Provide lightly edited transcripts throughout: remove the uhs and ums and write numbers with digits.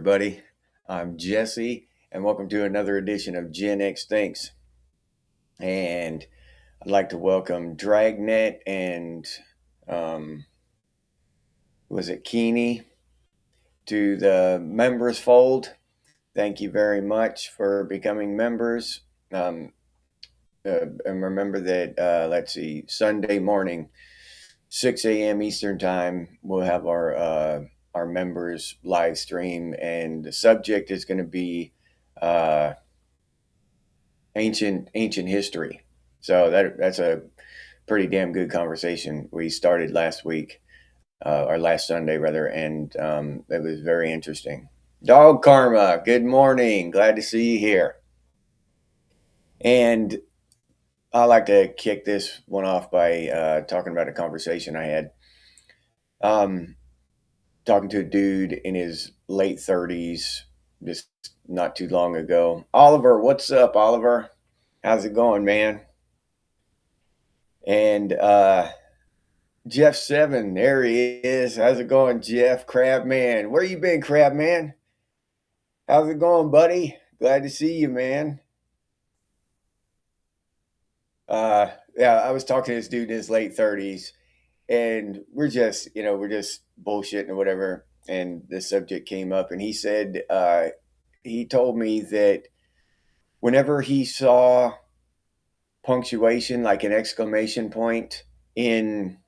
everybody. I'm Jesse, and welcome to another edition of Genex Thinks. And I'd like to welcome Dragnet and was it Keeney to the members fold. Thank you very much for becoming members. And remember that, let's see, Sunday morning, 6 a.m. Eastern Time, we'll have our members live stream, and the subject is going to be ancient history. So that's a pretty damn good conversation we started last week, or last Sunday rather, and it was very interesting. Dog Karma, good morning. Glad to see you here. And I like to kick this one off by talking about a conversation I had. Talking to a dude in his late 30s, just not too long ago. Oliver, what's up, Oliver? How's it going, man? And Jeff 7, there he is. How's it going, Jeff? Crabman. Where you been, Crabman? How's it going, buddy? Glad to see you, man. Yeah, I was talking to this dude in his late 30s, and we're just bullshitting or whatever. And the subject came up, and he said, he told me that whenever he saw punctuation, like an exclamation point in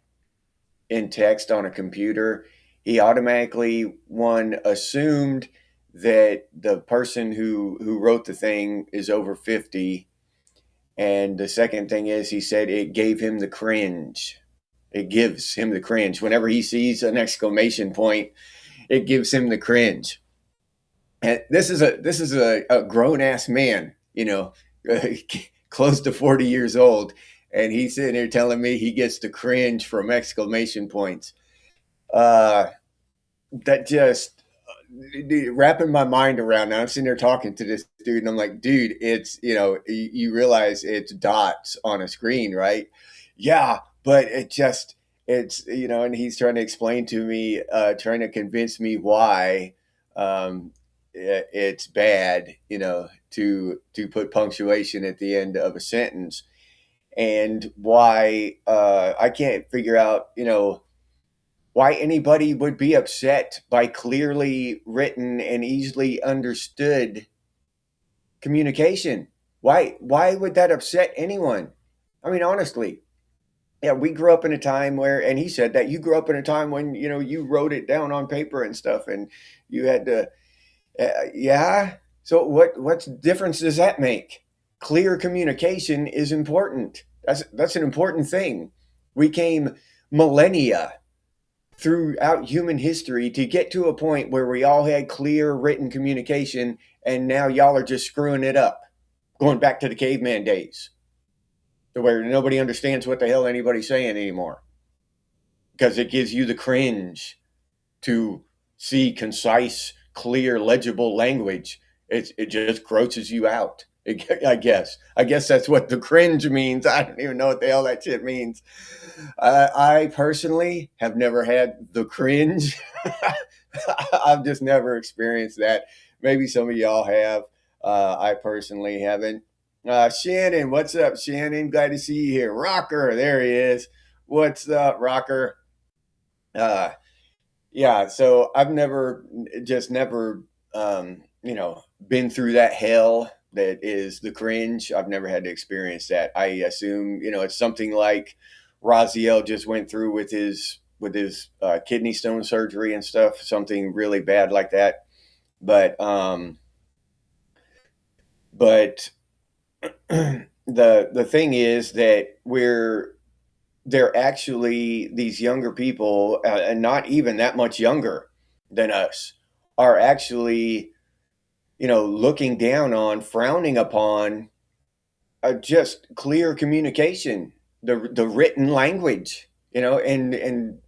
text on a computer, he automatically assumed that the person who wrote the thing is over 50. And the second thing is, he said it gave him the cringe. It gives him the cringe. Whenever he sees an exclamation point, it gives him the cringe. And this is a grown ass man, close to 40 years old. And he's sitting there telling me he gets the cringe from exclamation points. That just wrapping my mind around. Now I'm sitting there talking to this dude, and I'm like, dude, it's, you realize it's dots on a screen, right? Yeah, but it's, and he's trying to explain to me, trying to convince me why it's bad, to put punctuation at the end of a sentence, and why I can't figure out, why anybody would be upset by clearly written and easily understood communication. Why would that upset anyone? I mean, honestly, yeah, we grew up in a time where, and he said that you grew up in a time when, you wrote it down on paper and stuff, and you had to, yeah. So what difference does that make? Clear communication is important. That's an important thing. We came millennia throughout human history to get to a point where we all had clear written communication, and now y'all are just screwing it up, going back to the caveman days, to where nobody understands what the hell anybody's saying anymore, because it gives you the cringe to see concise, clear, legible language. It just grosses you out. I guess that's what the cringe means. I don't even know what the hell that shit means. I personally have never had the cringe. I've just never experienced that. Maybe some of y'all have. I personally haven't. Shannon, what's up, Shannon? Glad to see you here. Rocker, there he is. What's up, Rocker? Yeah, so I've never been through that hell that is the cringe. I've never had to experience that. I assume, it's something like Raziel just went through with his kidney stone surgery and stuff, something really bad like that. But the thing is that they're actually, these younger people, and not even that much younger than us, are actually, looking down on, frowning upon, just clear communication, the written language, and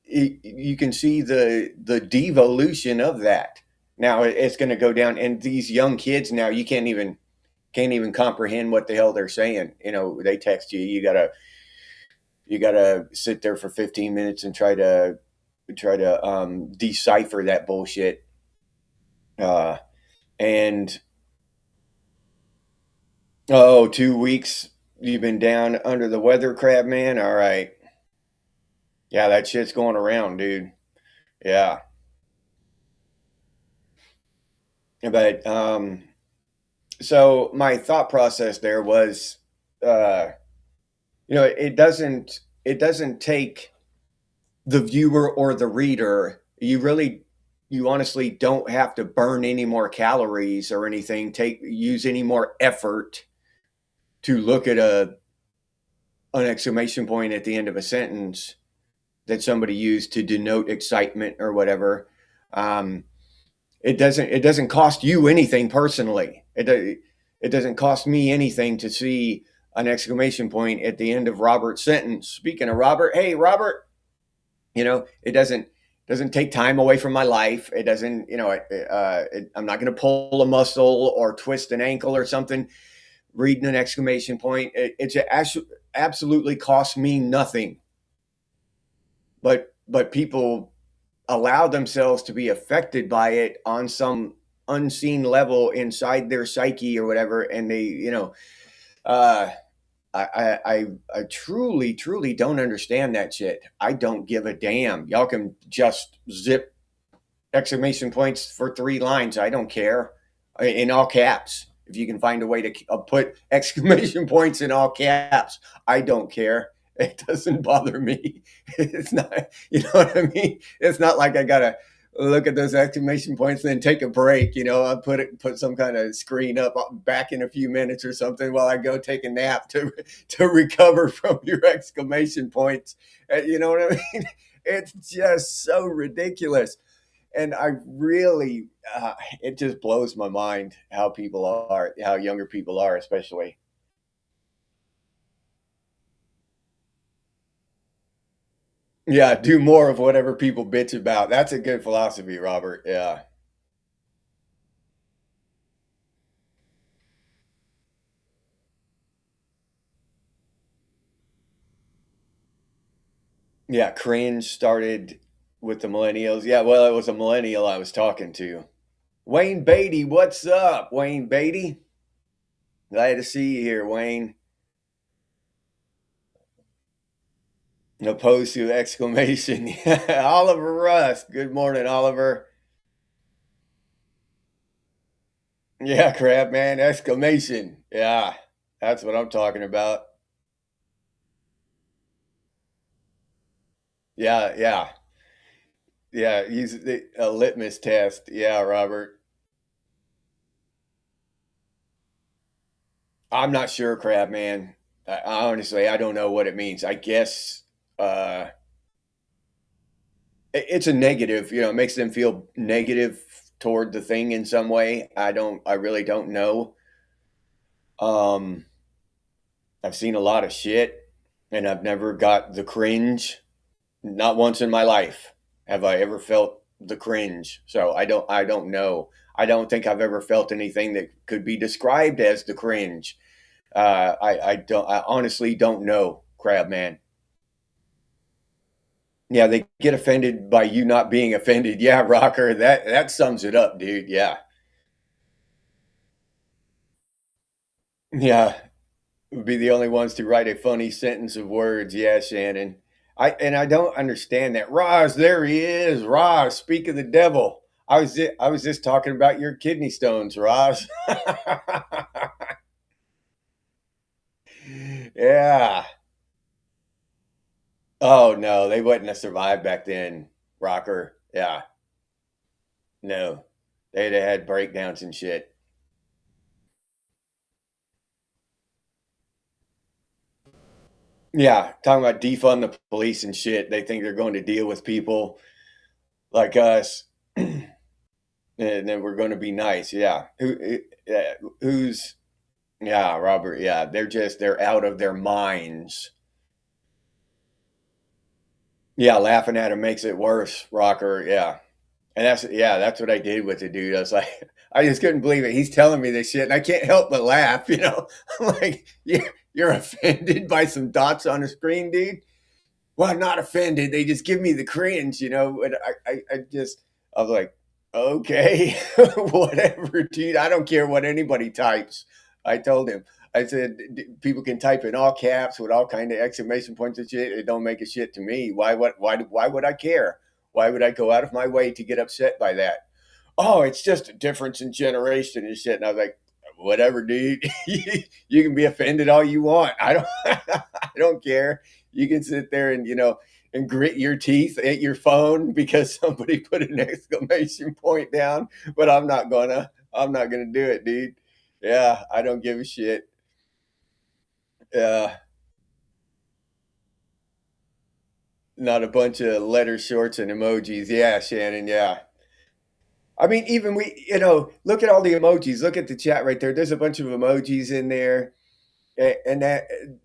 you can see the devolution of that. Now it's going to go down, and these young kids now, you can't even comprehend what the hell they're saying. They text you, you gotta sit there for 15 minutes and try to decipher that bullshit. Uh, and oh, 2 weeks you've been down under the weather, crab man. All right. Yeah, that shit's going around, dude. Yeah. But so my thought process there was, uh, it doesn't take the viewer or the reader. You honestly don't have to burn any more calories or anything. Use any more effort to look at an exclamation point at the end of a sentence that somebody used to denote excitement or whatever. Um, it doesn't cost you anything personally. It doesn't cost me anything to see an exclamation point at the end of Robert's sentence. Speaking of Robert, hey Robert, it doesn't take time away from my life. It doesn't, I'm not going to pull a muscle or twist an ankle or something reading an exclamation point. It absolutely costs me nothing. But people allow themselves to be affected by it on some unseen level inside their psyche or whatever, and they, uh, I truly, truly don't understand that shit. I don't give a damn. Y'all can just zip exclamation points for 3 lines. I don't care. In all caps. If you can find a way to put exclamation points in all caps, I don't care. It doesn't bother me. It's not, you know what I mean? It's not like I gotta look at those exclamation points and then take a break. I'll put some kind of screen up back in a few minutes or something while I go take a nap to recover from your exclamation points. You know what I mean? It's just so ridiculous. And I really, it just blows my mind how people are, how younger people are, especially. Yeah, do more of whatever people bitch about. That's a good philosophy, Robert. Yeah. Yeah, cringe started with the millennials. Yeah, well, it was a millennial I was talking to. Wayne Beatty, what's up, Wayne Beatty? Glad to see you here, Wayne. Opposed to exclamation. Oliver Rust. Good morning, Oliver. Yeah, crap, man. Exclamation. Yeah, that's what I'm talking about. Yeah, yeah, yeah. Use a litmus test. Yeah, Robert. I'm not sure, crap, man. Honestly, I don't know what it means. I guess uh, it's a negative. It makes them feel negative toward the thing in some way. I really don't know. Um, I've seen a lot of shit, and I've never got the cringe. Not once in my life have I ever felt the cringe. So I don't know. I don't think I've ever felt anything that could be described as the cringe. I honestly don't know, Crab Man. Yeah, they get offended by you not being offended. Yeah, Rocker, that sums it up, dude. Yeah. Yeah, would be the only ones to write a funny sentence of words. Yeah, Shannon. I don't understand that. Roz, there he is. Roz, speak of the devil. I was just talking about your kidney stones, Roz. Yeah. Oh no, they wouldn't have survived back then, Rocker. Yeah. No. They'd have had breakdowns and shit. Yeah, talking about defund the police and shit. They think they're going to deal with people like us. And then we're going to be nice. Yeah. Who's, yeah, Robert. Yeah. They're out of their minds. Yeah. Laughing at him makes it worse, Rocker. Yeah. And that's what I did with the dude. I was like, I just couldn't believe it. He's telling me this shit and I can't help but laugh. I'm like, you're offended by some dots on the screen, dude. Well, I'm not offended. They just give me the cringe, And I was like, okay, whatever, dude. I don't care what anybody types. I told him. I said people can type in all caps with all kind of exclamation points and shit. It don't make a shit to me. Why would I care? Why would I go out of my way to get upset by that? Oh, it's just a difference in generation and shit. And I was like, whatever, dude. You can be offended all you want. I don't I don't care. You can sit there and and grit your teeth at your phone because somebody put an exclamation point down, but I'm not gonna do it, dude. Yeah, I don't give a shit. Uh, Not a bunch of letter shorts and emojis. Yeah, Shannon. Yeah. I mean, even look at all the emojis. Look at the chat right there. There's a bunch of emojis in there, and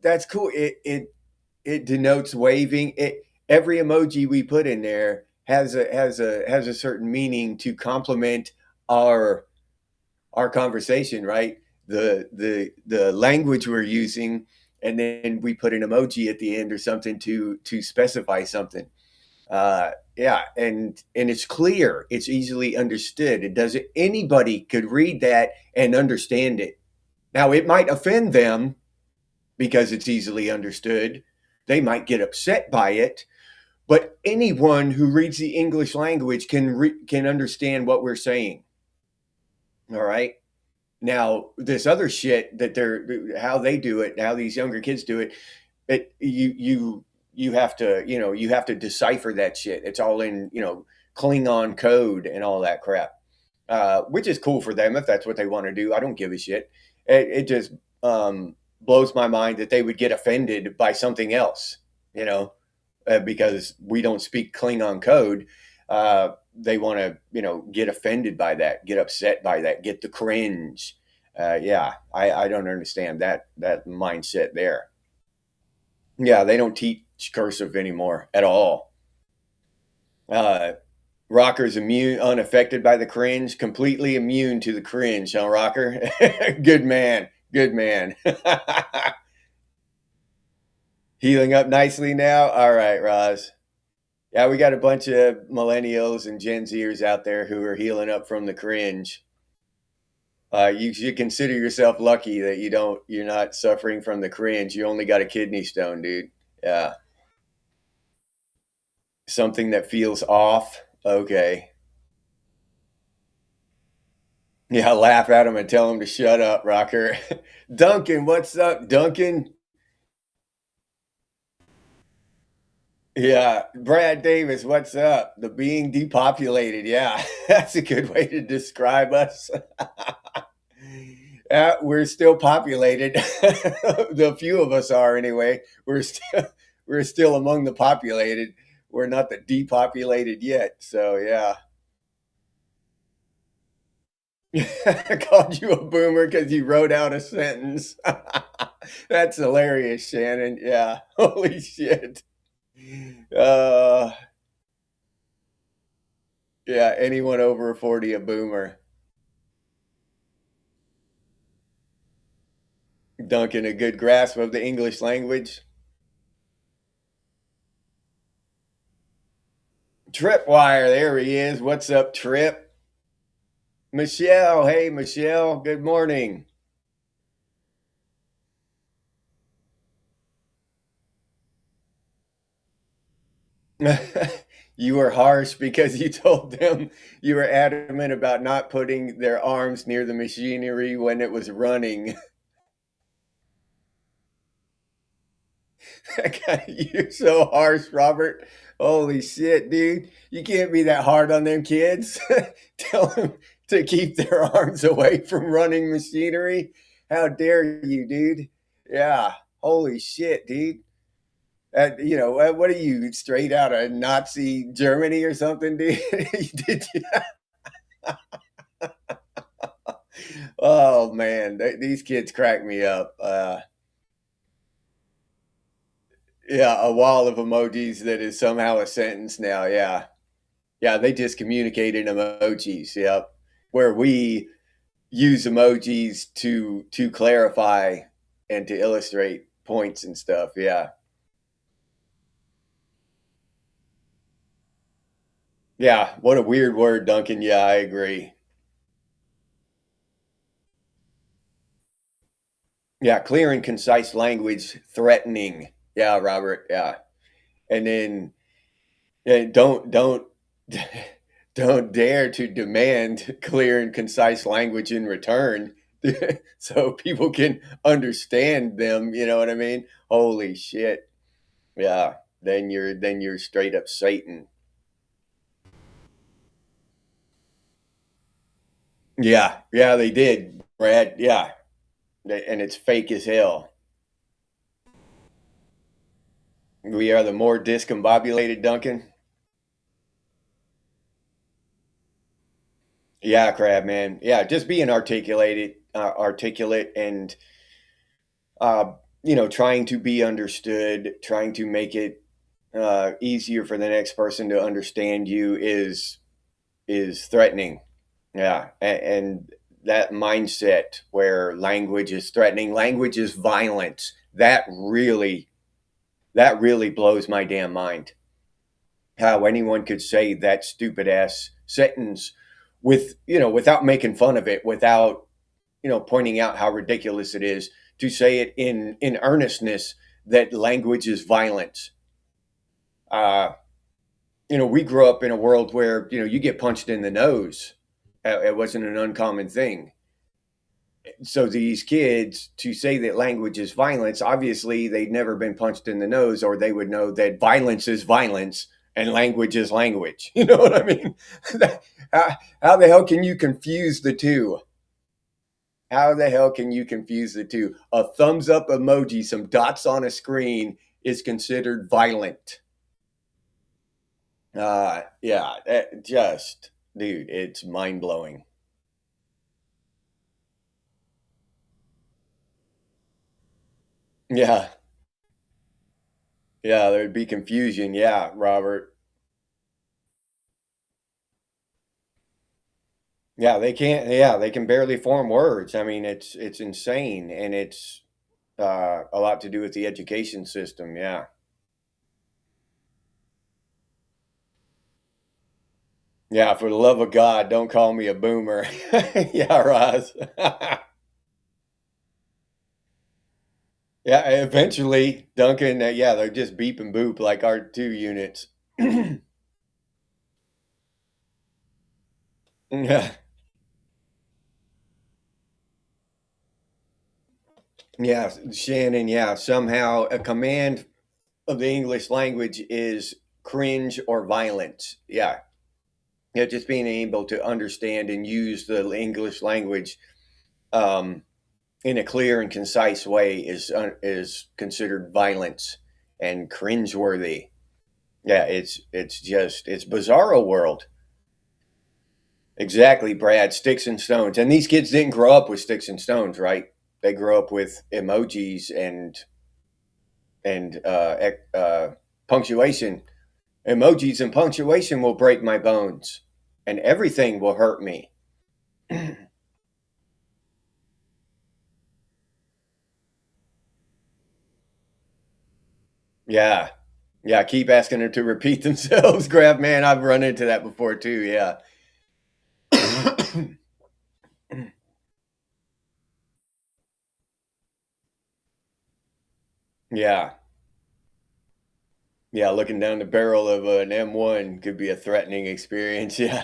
that's cool. It denotes waving. Every emoji we put in there has a certain meaning to complement our our conversation, right? The language we're using, and then we put an emoji at the end or something to specify something. Yeah, and it's clear, it's easily understood. It doesn't Anybody could read that and understand it. Now it might offend them because it's easily understood. They might get upset by it, but anyone who reads the English language can understand what we're saying. All right. Now, this other shit that how they do it, how these younger kids do it, you have to you have to decipher that shit. It's all in Klingon code and all that crap, which is cool for them if that's what they want to do. I don't give a shit. It just blows my mind that they would get offended by something else, you know, because we don't speak Klingon code. They want to, get offended by that, get upset by that, get the cringe. Yeah, I don't understand that mindset there. Yeah, they don't teach cursive anymore at all. Rocker's unaffected by the cringe, completely immune to the cringe, huh, Rocker? Good man, good man. Healing up nicely now. All right, Roz. Yeah, we got a bunch of millennials and Gen Zers out there who are healing up from the cringe. You should consider yourself lucky that you're not suffering from the cringe. You only got a kidney stone, dude. Yeah. Something that feels off. Okay. Yeah, laugh at him and tell him to shut up, Rocker. Duncan, what's up, Duncan? Yeah, Brad Davis, what's up? The being depopulated. Yeah, that's a good way to describe us. We're still populated. The few of us are anyway. We're still among the populated. We're not the depopulated yet. So yeah. I called you a boomer because you wrote out a sentence. That's hilarious, Shannon. Yeah. Holy shit. Uh yeah, anyone over 40 a boomer. Duncan, a good grasp of the English language. Tripwire, there he is. What's up, Trip? Michelle, hey Michelle, good morning. You were harsh because you told them you were adamant about not putting their arms near the machinery when it was running. You're so harsh, Robert. Holy shit, dude. You can't be that hard on them kids. Tell them to keep their arms away from running machinery. How dare you, dude? Yeah. Holy shit, dude. What are you, straight out of Nazi Germany or something, dude? Did you? Oh man, these kids crack me up. Yeah, a wall of emojis that is somehow a sentence now. Yeah, yeah, they just communicate in emojis. Yep, where we use emojis to clarify and to illustrate points and stuff. Yeah. Yeah, what a weird word, Duncan. Yeah, I agree. Yeah, clear and concise language, threatening. Yeah, Robert. Yeah, and then don't don't dare to demand clear and concise language in return, so people can understand them. You know what I mean? Holy shit! Yeah, then you're straight up Satan. Yeah, yeah, they did, Brad. Yeah, and it's fake as hell. We are the more discombobulated, Duncan. Yeah, crab man. Yeah, just being articulate, and uh, trying to be understood, trying to make it easier for the next person to understand you is threatening. Yeah, and that mindset where language is threatening, language is violence. That really blows my damn mind. How anyone could say that stupid ass sentence without making fun of it, without pointing out how ridiculous it is to say it in earnestness that language is violence. Uh, we grew up in a world where you get punched in the nose. It wasn't an uncommon thing. So these kids to say that language is violence, obviously they'd never been punched in the nose, or they would know that violence is violence and language is language. You know what I mean? how the hell can you confuse the two? How the hell can you confuse the two? A thumbs up emoji, some dots on a screen is considered violent. Yeah, just, dude, it's mind blowing. Yeah, yeah, there'd be confusion. Yeah, Robert. Yeah, they can't. Yeah, they can barely form words. I mean, it's insane, and it's a lot to do with the education system. Yeah, yeah. For the love of God, don't call me a boomer. Yeah, Roz. Yeah, eventually, Duncan. Yeah, they're just beep and boop like our two units. Yeah, yeah, Shannon. Yeah, somehow a command of the English language is cringe or violence. Yeah, yeah, just being able to understand and use the English language um, in a clear and concise way is considered violence and cringeworthy. Yeah, it's bizarro world. Exactly, Brad. Sticks and stones, and these kids didn't grow up with sticks and stones, right? They grew up with emojis and punctuation. Emojis and punctuation will break my bones, and everything will hurt me. Yeah, yeah. Keep asking them to repeat themselves. Grab man, I've run into that before too. Yeah. Yeah, yeah. Looking down the barrel of an M1 could be a threatening experience. Yeah.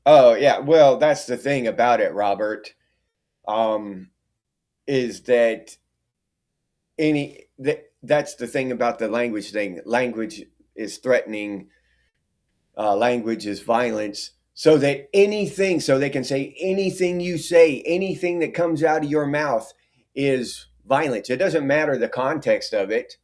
Oh yeah. Well, that's the thing about it, Robert. Um, is that that's the thing about the language thing. Language is threatening. Language is violence. So they can say anything you say, anything that comes out of your mouth is violence. It doesn't matter the context of it.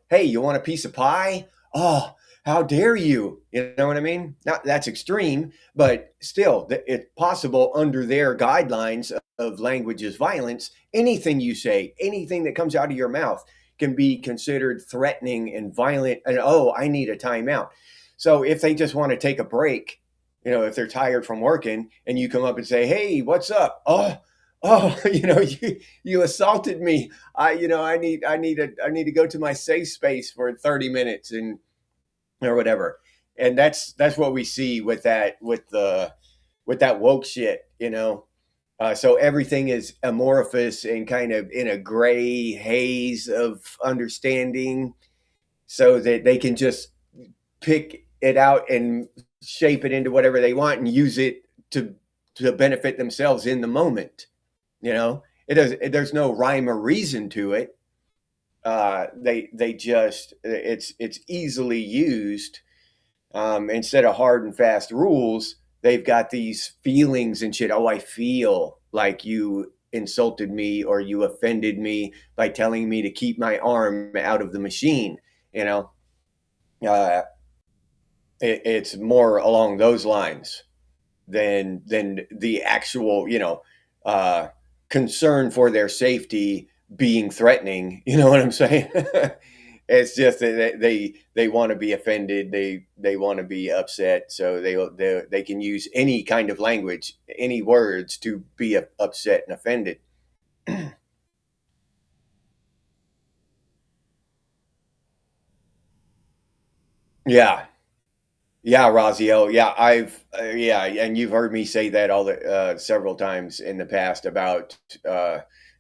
Hey, you want a piece of pie? Oh, how dare you? You know what I mean? Not that's extreme, but still, it's possible under their guidelines of language is violence. Anything you say, anything that comes out of your mouth can be considered threatening and violent. And oh, I need a timeout. So if they just want to take a break, if they're tired from working and you come up and say, hey, what's up? Oh, oh, you assaulted me. I need to go to my safe space for 30 minutes and or whatever. And that's what we see with that woke shit. So everything is amorphous and kind of in a gray haze of understanding, so that they can just pick it out and shape it into whatever they want and use it to benefit themselves in the moment. There's no rhyme or reason to it. They just it's easily used. Instead of hard and fast rules, they've got these feelings and shit. Oh, I feel like you insulted me or you offended me by telling me to keep my arm out of the machine. You know, uh, it's more along those lines than the actual, uh, concern for their safety being threatening. You know what I'm saying? It's just that they want to be offended. They want to be upset, so they can use any kind of language, any words to be upset and offended. Yeah, yeah, Raziel. Yeah, yeah, and you've heard me say that all the several times in the past about uh,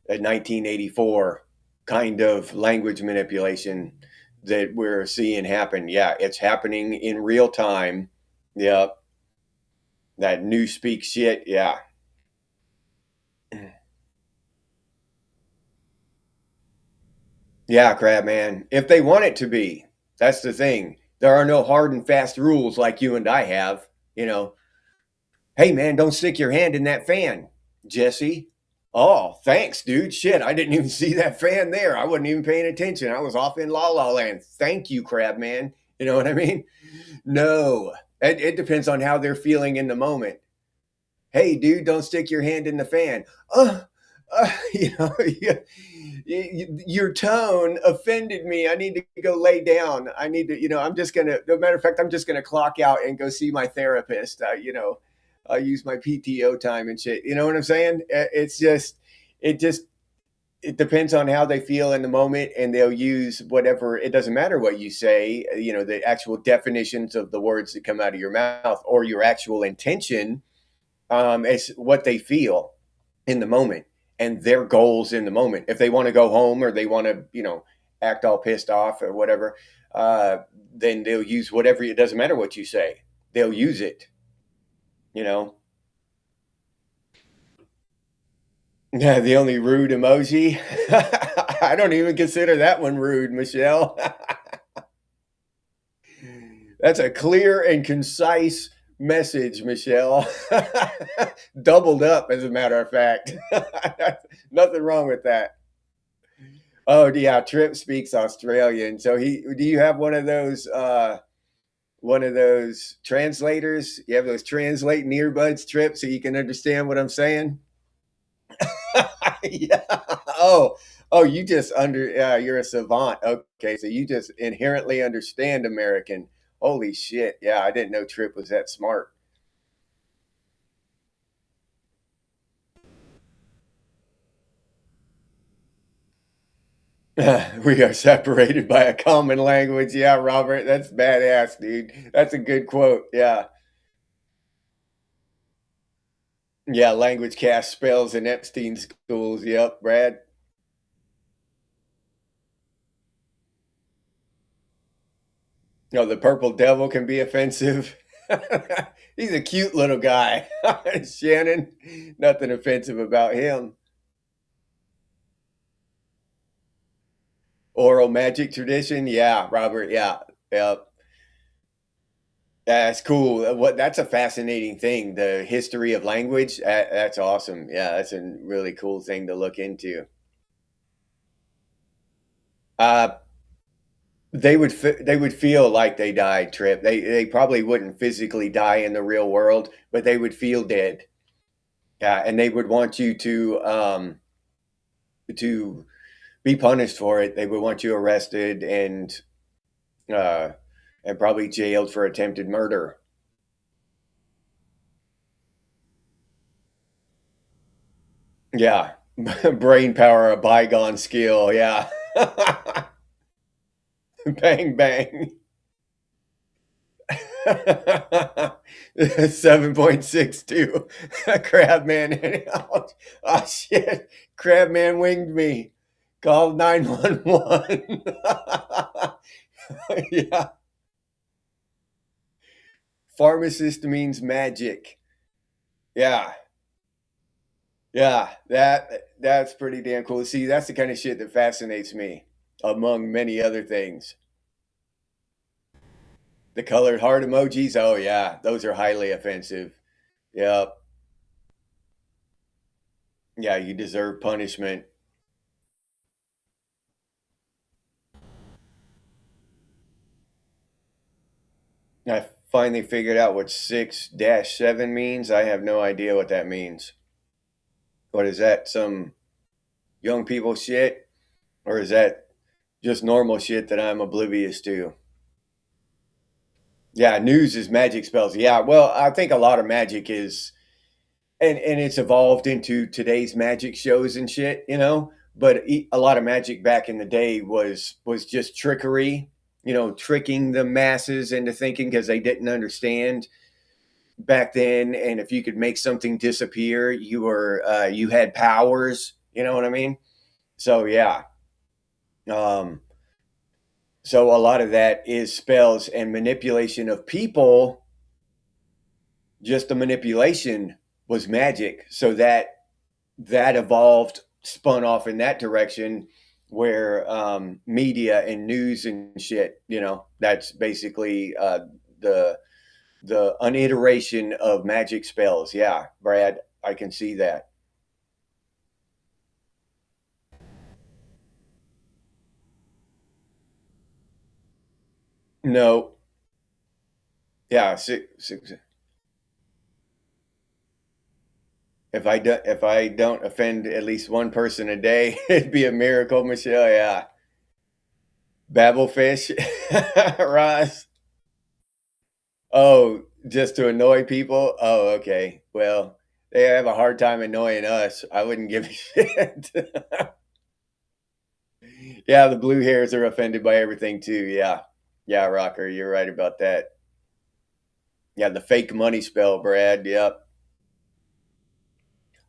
a 1984 kind of language manipulation that we're seeing happen. Yeah, it's happening in real time. Yeah, that new speak shit. Yeah, yeah, crab man. If they want it to be, that's the thing. There are no hard and fast rules like you and I have. You know, hey man, don't stick your hand in that fan, Jesse. Oh, thanks, dude. Shit, I didn't even see that fan there. I wasn't even paying attention. I was off in La La Land. Thank you, crab man. You know what I mean? No, it depends on how they're feeling in the moment. Hey, dude, don't stick your hand in the fan. You know, your tone offended me. I need to go lay down. I need to, I'm just gonna. No matter of fact, I'm just gonna clock out and go see my therapist. I'll use my PTO time and shit. You know what I'm saying? It just, it depends on how they feel in the moment, and they'll use whatever. It doesn't matter what you say. The actual definitions of the words that come out of your mouth or your actual intention. It's what they feel in the moment and their goals in the moment. If they want to go home or they want to, act all pissed off or whatever, then they'll use whatever. It doesn't matter what you say; they'll use it. You know. Yeah, the only rude emoji. I don't even consider that one rude, Michelle. That's a clear and concise message, Michelle. Doubled up, as a matter of fact. Nothing wrong with that. Oh yeah, Trip speaks Australian. So do you have one of those translators? You have those translating earbuds, Trip, so you can understand what I'm saying? Yeah. Oh, oh, you're a savant. Okay, so you just inherently understand American. Holy shit. Yeah, I didn't know Trip was that smart. We are separated by a common language. Yeah, Robert, that's badass, dude. That's a good quote. Yeah. Yeah, language cast spells in Epstein schools. Yep, Brad. The purple devil can be offensive. He's a cute little guy. Shannon, nothing offensive about him. Oral magic tradition. Yeah, Robert. Yeah. Yep. That's cool. That's a fascinating thing. The history of language. That's awesome. Yeah, that's a really cool thing to look into. Uh, they would feel like they died, Trip. They probably wouldn't physically die in the real world, but they would feel dead. Yeah, and they would want you to be punished for it. They would want you arrested uh and probably jailed for attempted murder. Yeah. Brain power, a bygone skill. Yeah. Bang, bang. 7.62. Crabman. Oh, shit. Crabman winged me. Called 911. Yeah. Pharmacist means magic. Yeah. Yeah. That's pretty damn cool. See, that's the kind of shit that fascinates me, among many other things. The colored heart emojis. Oh yeah. Those are highly offensive. Yep. Yeah, you deserve punishment. I finally figured out what 6-7 means. I have no idea what that means. What is that? Some young people shit? Or is that just normal shit that I'm oblivious to? Yeah, news is magic spells. Yeah, well, I think a lot of magic is, and it's evolved into today's magic shows and shit, you know. But a lot of magic back in the day was just trickery, you know, tricking the masses into thinking because they didn't understand back then. And if you could make something disappear, you had powers. You know what I mean? So yeah. Um, so a lot of that is spells and manipulation of people. Just the manipulation was magic. So that evolved, spun off in that direction, where media and news and shit. You know, that's basically the an iteration of magic spells. Yeah, Brad, I can see that. No, yeah, if I don't offend at least one person a day, it'd be a miracle, Michelle. Yeah, Babelfish, Ross. Oh, just to annoy people. Oh, okay. Well, they have a hard time annoying us. I wouldn't give a shit. Yeah, the blue hairs are offended by everything too. Yeah, yeah, Rocker, you're right about that. Yeah, the fake money spell, Brad. Yep.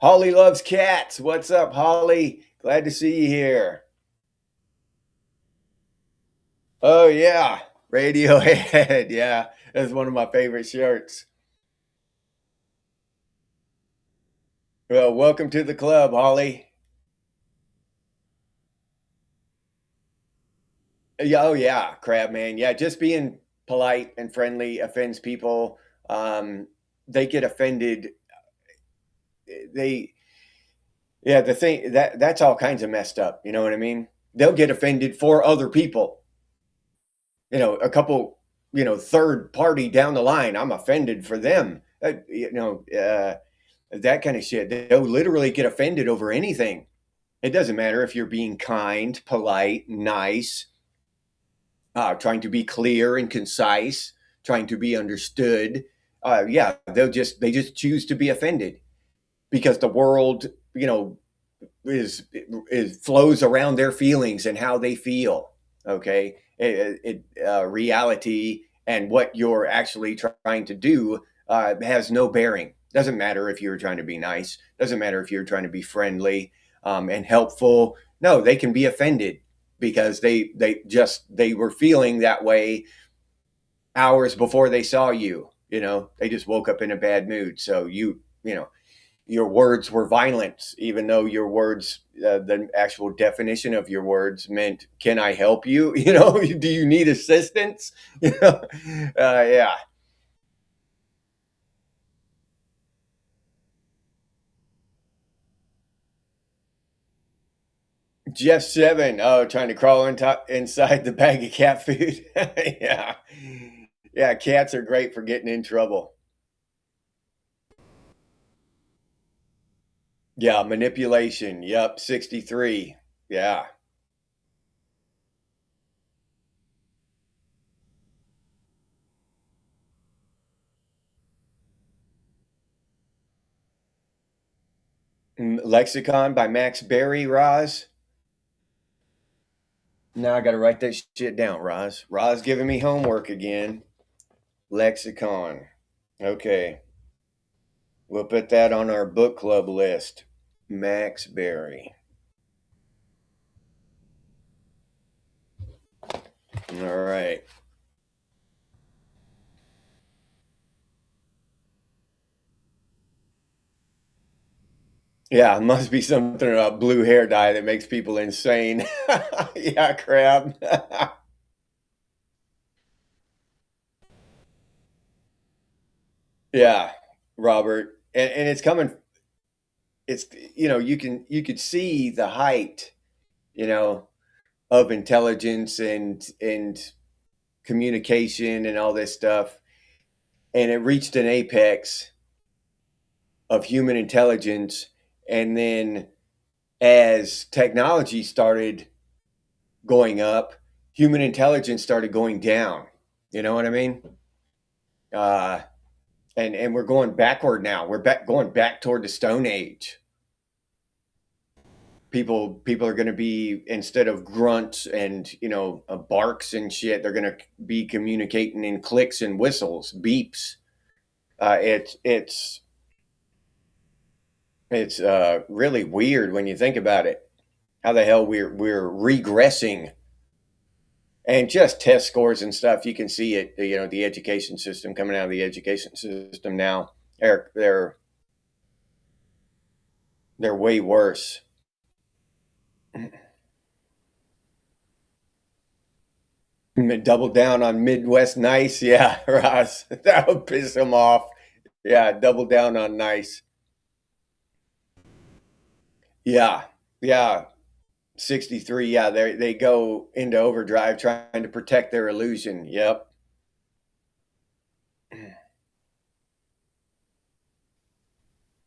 Holly loves cats. What's up, Holly? Glad to see you here. Oh yeah, Radiohead. Yeah, that's one of my favorite shirts. Well, welcome to the club, Holly. Yeah, oh yeah, crab man. Yeah, just being polite and friendly offends people. Um, they get offended. They Yeah, the thing that's all kinds of messed up. You know what I mean? They'll get offended for other people. You know, a couple, you know, third party down the line, I'm offended for them. That kind of shit. They'll literally get offended over anything. It doesn't matter if you're being kind, polite, nice, trying to be clear and concise, trying to be understood. Yeah, they just choose to be offended because the world, you know, is flows around their feelings and how they feel. Okay, reality and what you're actually trying to do has no bearing. Doesn't matter if you're trying to be nice. Doesn't matter if you're trying to be friendly and helpful. No, they can be offended because they were feeling that way hours before they saw you. You know, they just woke up in a bad mood. So you know, your words were violence, even though your words, the actual definition of your words meant, "Can I help you?" You know, do you need assistance? You know, yeah. Jeff Seven, oh, trying to crawl inside the bag of cat food. Yeah, yeah. Cats are great for getting in trouble. Yeah, manipulation. Yep, 63. Yeah. Lexicon by Max Berry, Roz. Now I got to write that shit down, Roz. Roz giving me homework again. Lexicon. Okay. We'll put that on our book club list. Max Berry. All right. Yeah, it must be something about blue hair dye that makes people insane. Yeah, crap. Yeah, Robert. And it's coming, it's, you could see the height, you know, of intelligence and communication and all this stuff. And it reached an apex of human intelligence. And then as technology started going up, human intelligence started going down. You know what I mean? Uh, and we're going backward now. We're going back toward the Stone Age. People are going to be, instead of grunts and barks and shit, they're going to be communicating in clicks and whistles, beeps. It's really weird when you think about it. How the hell we're regressing, and just test scores and stuff. You can see it. The education system, coming out of the education system now, they're they're way worse. Double down on Midwest nice, yeah, Ross. That would piss them off. Yeah, double down on nice. Yeah, yeah. 63. Yeah, they go into overdrive trying to protect their illusion. Yep.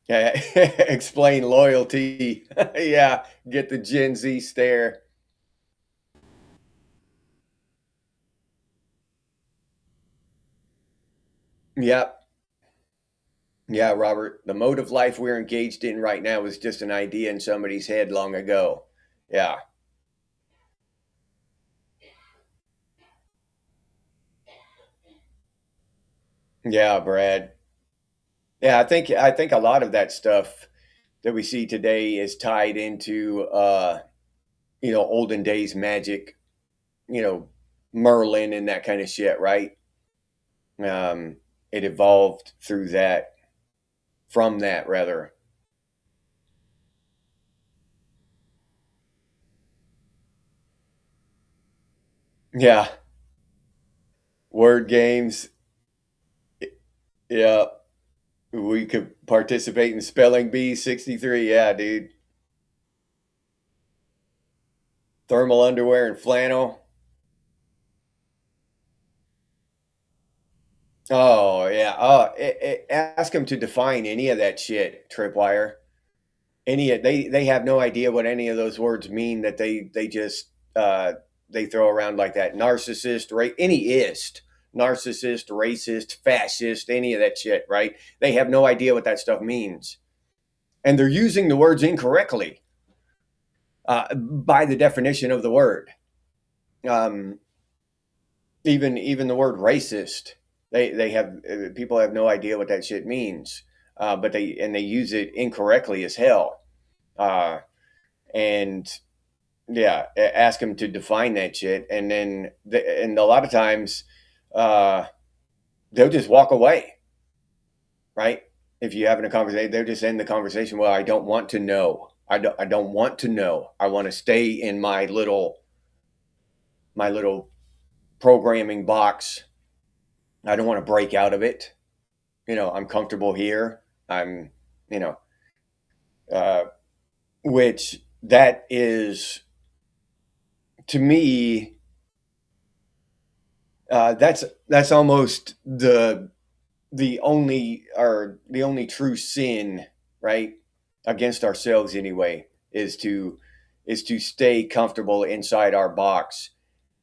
Yeah, explain loyalty. Yeah, get the Gen Z stare. Yep. Yeah, Robert. The mode of life we're engaged in right now is just an idea in somebody's head long ago. Yeah. Yeah, Brad. Yeah, I think a lot of that stuff that we see today is tied into olden days magic, you know, Merlin and that kind of shit, right? Um, it evolved through that, from that rather. Yeah, word games. Yeah, we could participate in spelling bee 63. Yeah, dude. Thermal underwear and flannel. Oh yeah. Ask them to define any of that shit, Tripwire. They have no idea what any of those words mean, that they just they throw around like that. Narcissist, right? Any ist, narcissist, racist, fascist, any of that shit, right? They have no idea what that stuff means, and they're using the words incorrectly by the definition of the word. Um, even the word racist, they have people have no idea what that shit means, but they use it incorrectly as hell. Uh, and Yeah, ask them to define that shit, and then and a lot of times, uh, they'll just walk away, right? If you're having a conversation, they'll just end the conversation. Well, I don't want to know. I don't want to know. I want to stay in my little programming box. I don't want to break out of it. I'm comfortable here. I'm, you know, uh, which that is, to me, that's almost the only true sin, right, against ourselves anyway, is to stay comfortable inside our box,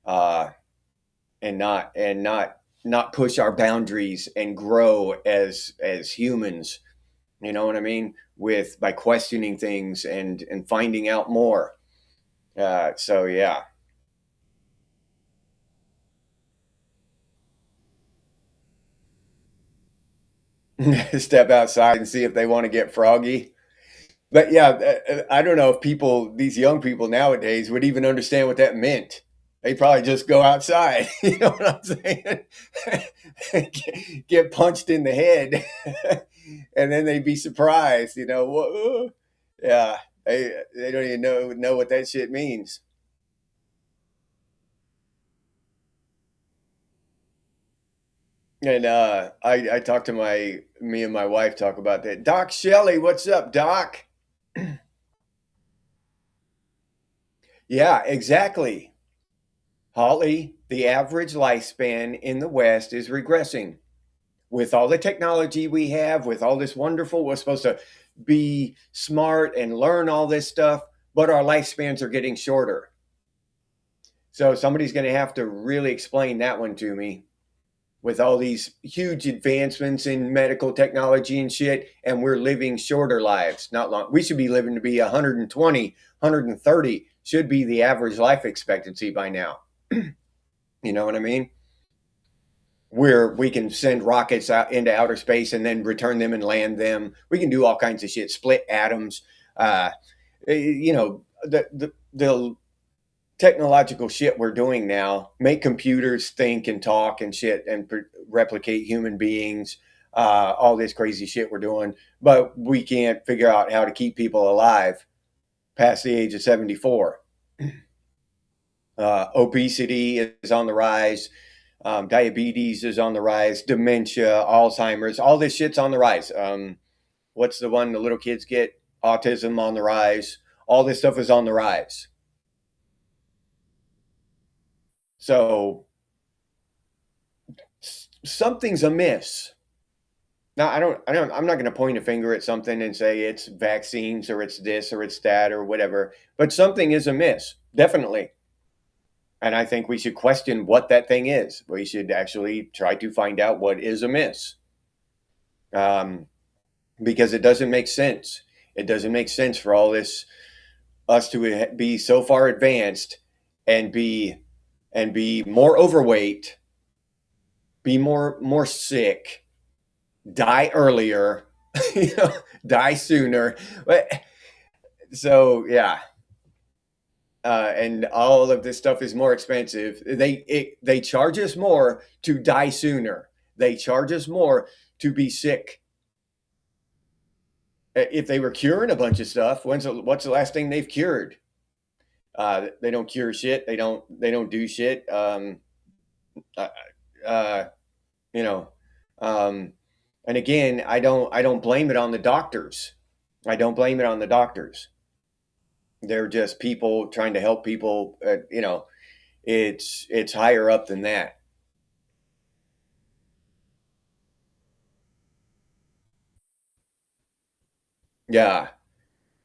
uh and not push our boundaries and grow as humans. You know what I mean? By questioning things and finding out more. So yeah. Step outside and see if they want to get froggy. But yeah, I don't know if these young people nowadays would even understand what that meant. They probably just go outside. You know what I'm saying? Get punched in the head, and then they'd be surprised. You know, yeah, they don't even know what that shit means. And I talked to me and my wife talk about that. Doc Shelley, what's up, Doc? Yeah, exactly. Holly, the average lifespan in the West is regressing. With all the technology we have, with all this wonderful, we're supposed to be smart and learn all this stuff, but our lifespans are getting shorter. So somebody's going to have to really explain that one to me with all these huge advancements in medical technology and shit, and we're living shorter lives, not long. We should be living to be 120, 130 should be the average life expectancy by now. You know what I mean? Where we can send rockets out into outer space and then return them and land them. We can do all kinds of shit, split atoms. You know, the technological shit we're doing now make computers think and talk and shit and replicate human beings. All this crazy shit we're doing, but we can't figure out how to keep people alive past the age of 74. Obesity is on the rise. Diabetes is on the rise. Dementia, Alzheimer's, all this shit's on the rise. What's the one the little kids get? Autism on the rise. All this stuff is on the rise. So something's amiss. Now, I'm not going to point a finger at something and say it's vaccines or it's this or it's that or whatever, but something is amiss, definitely. And I think we should question what that thing is. We should actually try to find out what is amiss. Because it doesn't make sense. It doesn't make sense for all this us to be so far advanced and be more overweight, be more sick, die earlier, you know, die sooner. But so yeah, and all of this stuff is more expensive. They charge us more to die sooner. They charge us more to be sick. If they were curing a bunch of stuff, what's the last thing they've cured? They don't cure shit. They don't do shit. Uh, uh, you know, um, and again, I don't blame it on the doctors. I don't blame it on the doctors. They're just people trying to help people. It's higher up than that. Yeah,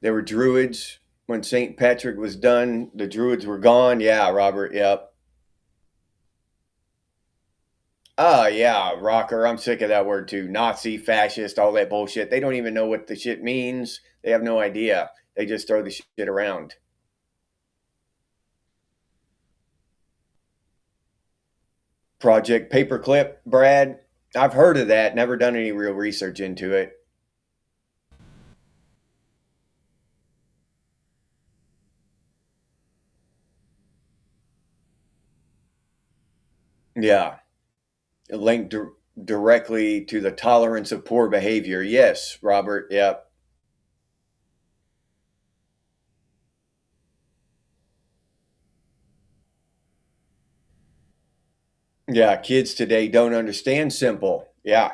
there were druids when St. Patrick was done. The druids were gone. Yeah, Robert. Yep. Oh yeah, rocker. I'm sick of that word too. Nazi, fascist, all that bullshit. They don't even know what the shit means. They have no idea. They just throw the shit around. Project Paperclip, Brad. I've heard of that. Never done any real research into it. Yeah, linked directly to the tolerance of poor behavior. Yes, Robert. Yep. Yeah, kids today don't understand simple. Yeah.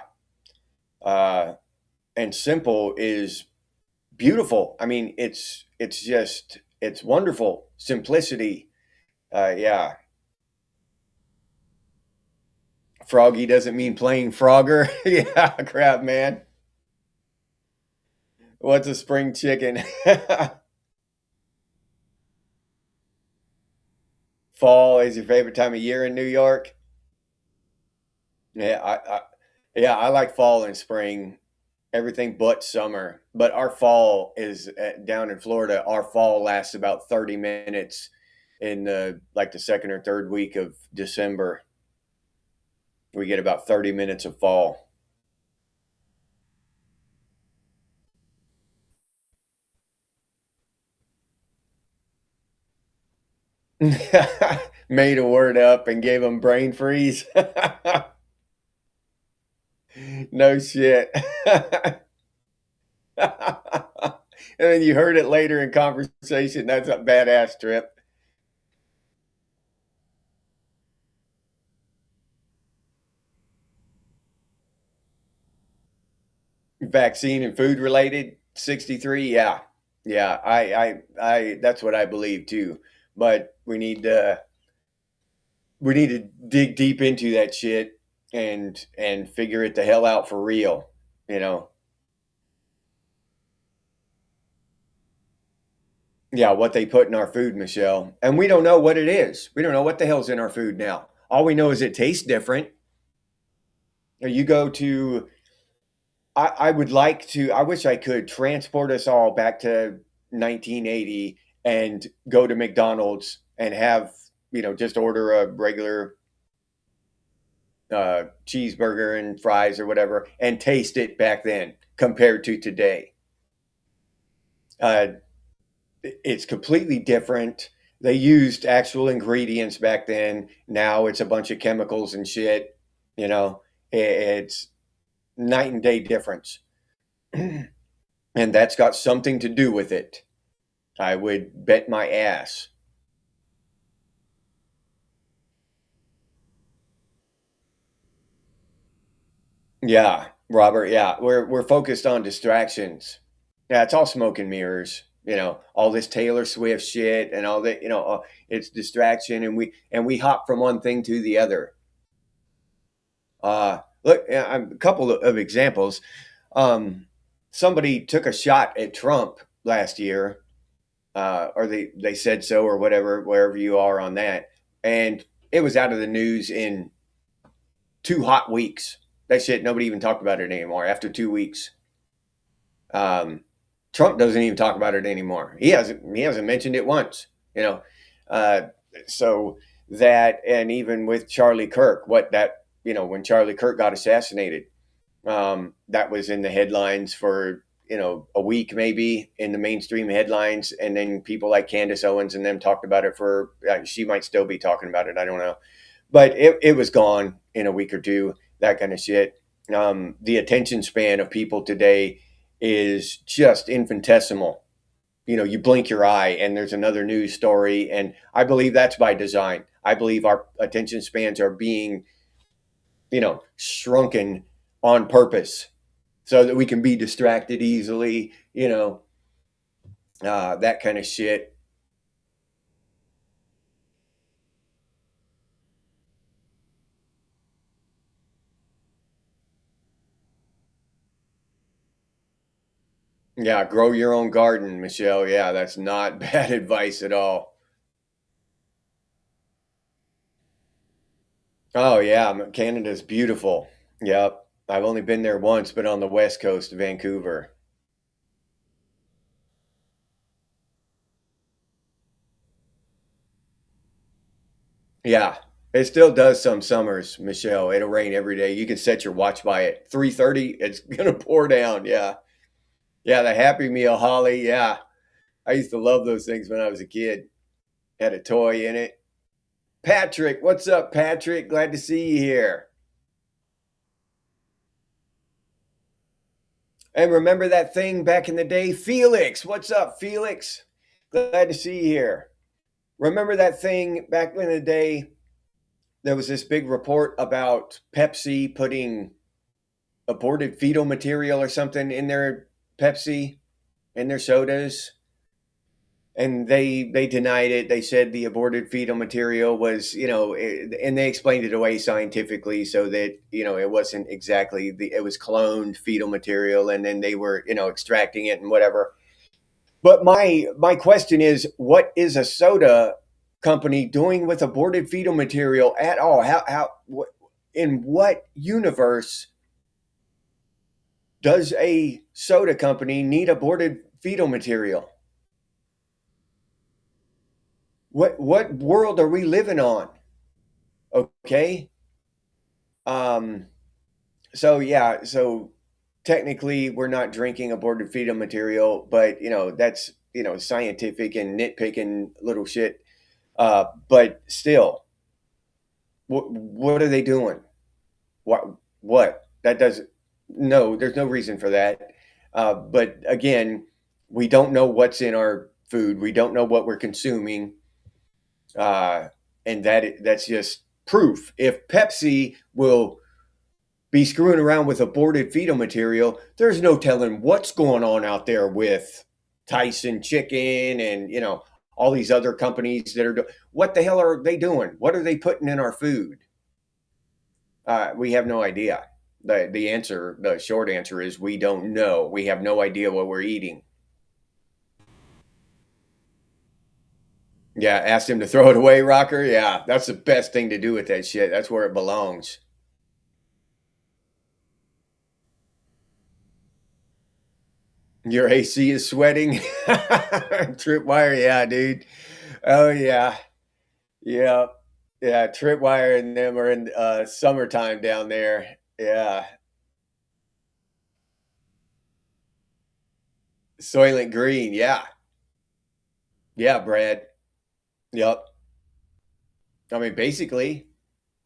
Uh, and simple is beautiful. I mean, it's wonderful. Simplicity. Yeah. Froggy doesn't mean playing Frogger. Yeah, crap, man. What's a spring chicken? Fall is your favorite time of year in New York? Yeah, yeah, I like fall and spring. everything but summer. But our fall is down in Florida. Our fall lasts about 30 minutes in the second or third week of December. We get about 30 minutes of fall. Made a word up and gave them brain freeze. No shit. And then you heard it later in conversation. That's a badass trip. Vaccine and food related, 63. Yeah. Yeah. I that's what I believe too. But we need to dig deep into that shit and figure it the hell out for real, you know. Yeah, what they put in our food, Michelle. And we don't know what it is. We don't know what the hell's in our food now. All we know is it tastes different. You go to I would like to I wish I could transport us all back to 1980 and go to McDonald's and have, just order a regular cheeseburger and fries or whatever and taste it back then compared to today. Uh, it's completely different. They used actual ingredients back then. Now it's a bunch of chemicals and shit. You know, it's night and day difference. And that's got something to do with it. I would bet my ass. Yeah, Robert. Yeah, we're focused on distractions. Yeah, it's all smoke and mirrors. All this Taylor Swift shit and all that. It's distraction, and we hop from one thing to the other. Look, yeah, a couple of examples. Um, Somebody took a shot at Trump last year, or they said so, or whatever, wherever you are on that, and it was out of the news in 2 hot weeks. That shit, nobody even talked about it anymore after 2 weeks. Um, Trump doesn't even talk about it anymore. He hasn't mentioned it once. You know, uh, so that, and even with Charlie Kirk, when Charlie Kirk got assassinated, that was in the headlines for a week, maybe in the mainstream headlines, and then people like Candace Owens and them talked about it for. She might still be talking about it. I don't know, but it was gone in a week or two. That kind of shit. The attention span of people today is just infinitesimal. You blink your eye and there's another news story, and I believe that's by design. I believe our attention spans are being shrunken on purpose so that we can be distracted easily, that kind of shit. Yeah, grow your own garden, Michelle. Yeah, that's not bad advice at all. Oh, yeah, Canada's beautiful. Yep. I've only been there once, but on the west coast of Vancouver. Yeah, it still does some summers, Michelle. It'll rain every day. You can set your watch by it. 3:30, it's gonna pour down. Yeah. Yeah, the Happy Meal holly. Yeah. I used to love those things when I was a kid. Had a toy in it. Patrick, what's up, Patrick? Glad to see you here. And remember that thing back in the day? Felix, what's up, Felix? Glad to see you here. Remember that thing back in the day? There was this big report about Pepsi putting aborted fetal material or something in their Pepsi, in their sodas, and they denied it. They said the aborted fetal material was, and they explained it away scientifically so that it wasn't exactly it was cloned fetal material, and then they were extracting it and whatever. But my question is, what is a soda company doing with aborted fetal material at all? In what universe Does a soda company need aborted fetal material? What world are we living on? Okay. Um, so yeah, so technically we're not drinking aborted fetal material, but that's scientific and nitpicking little shit. But still, what are they doing? What that does no, there's no reason for that. But again, we don't know what's in our food. We don't know what we're consuming, uh, and that's just proof. If Pepsi will be screwing around with aborted fetal material, there's no telling what's going on out there with Tyson Chicken and all these other companies that are what the hell are they doing? What are they putting in our food? We have no idea. The short answer is we don't know. We have no idea what we're eating. Yeah, asked him to throw it away, Rocker. Yeah, that's the best thing to do with that shit. That's where it belongs. Your AC is sweating. Tripwire, yeah, dude. Oh yeah, yeah, yeah. Tripwire and them are in summertime down there. Yeah, Soylent Green. Yeah, yeah, Brad. Yep. I mean, basically,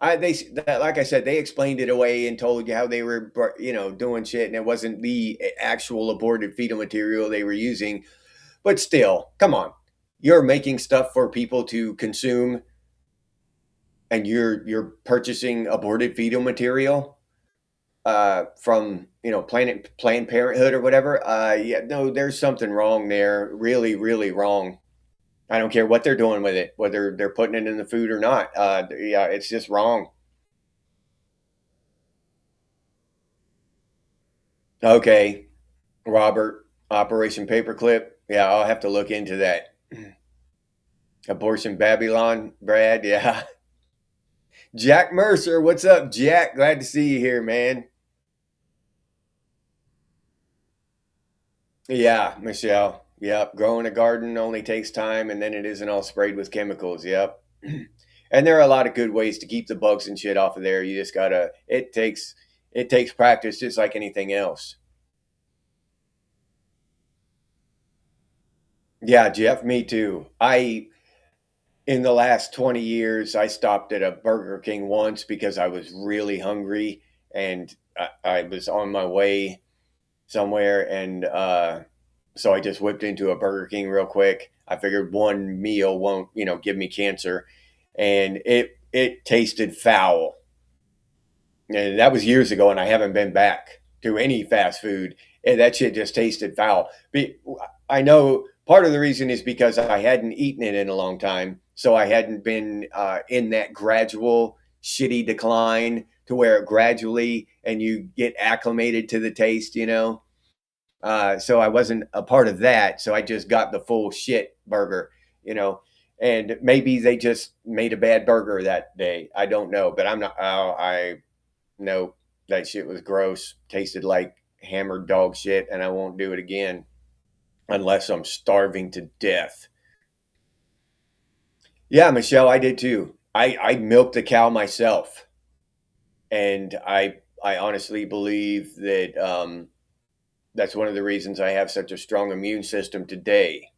like I said, they explained it away and told you how they were doing shit, and it wasn't the actual aborted fetal material they were using. But still, come on, you're making stuff for people to consume, and you're purchasing aborted fetal material from Planned Parenthood or whatever. Yeah, no, there's something wrong there. Really, really wrong. I don't care what they're doing with it, whether they're putting it in the food or not. Yeah, it's just wrong. Okay, Robert, Operation Paperclip. Yeah, I'll have to look into that. Abortion Babylon, Brad. Yeah. Jack Mercer, what's up, Jack? Glad to see you here, man. Yeah, Michelle. Yep. Growing a garden only takes time, and then it isn't all sprayed with chemicals. Yep. And there are a lot of good ways to keep the bugs and shit off of there. You just gotta. It takes practice, just like anything else. Yeah, Jeff. Me too. In the last 20 years, I stopped at a Burger King once because I was really hungry and I was on my way somewhere. And so I just whipped into a Burger King real quick. I figured one meal won't, give me cancer. And it tasted foul. And that was years ago, and I haven't been back to any fast food. And that shit just tasted foul. I know part of the reason is because I hadn't eaten it in a long time, so I hadn't been in that gradual shitty decline to where it gradually and you get acclimated to the taste. So I wasn't a part of that. So I just got the full shit burger. You know, and maybe they just made a bad burger that day. I don't know, but I'm not. I no, that shit was gross. Tasted like hammered dog shit, and I won't do it again unless I'm starving to death. Yeah, Michelle, I did too. I milked the cow myself, and I honestly believe that that's one of the reasons I have such a strong immune system today.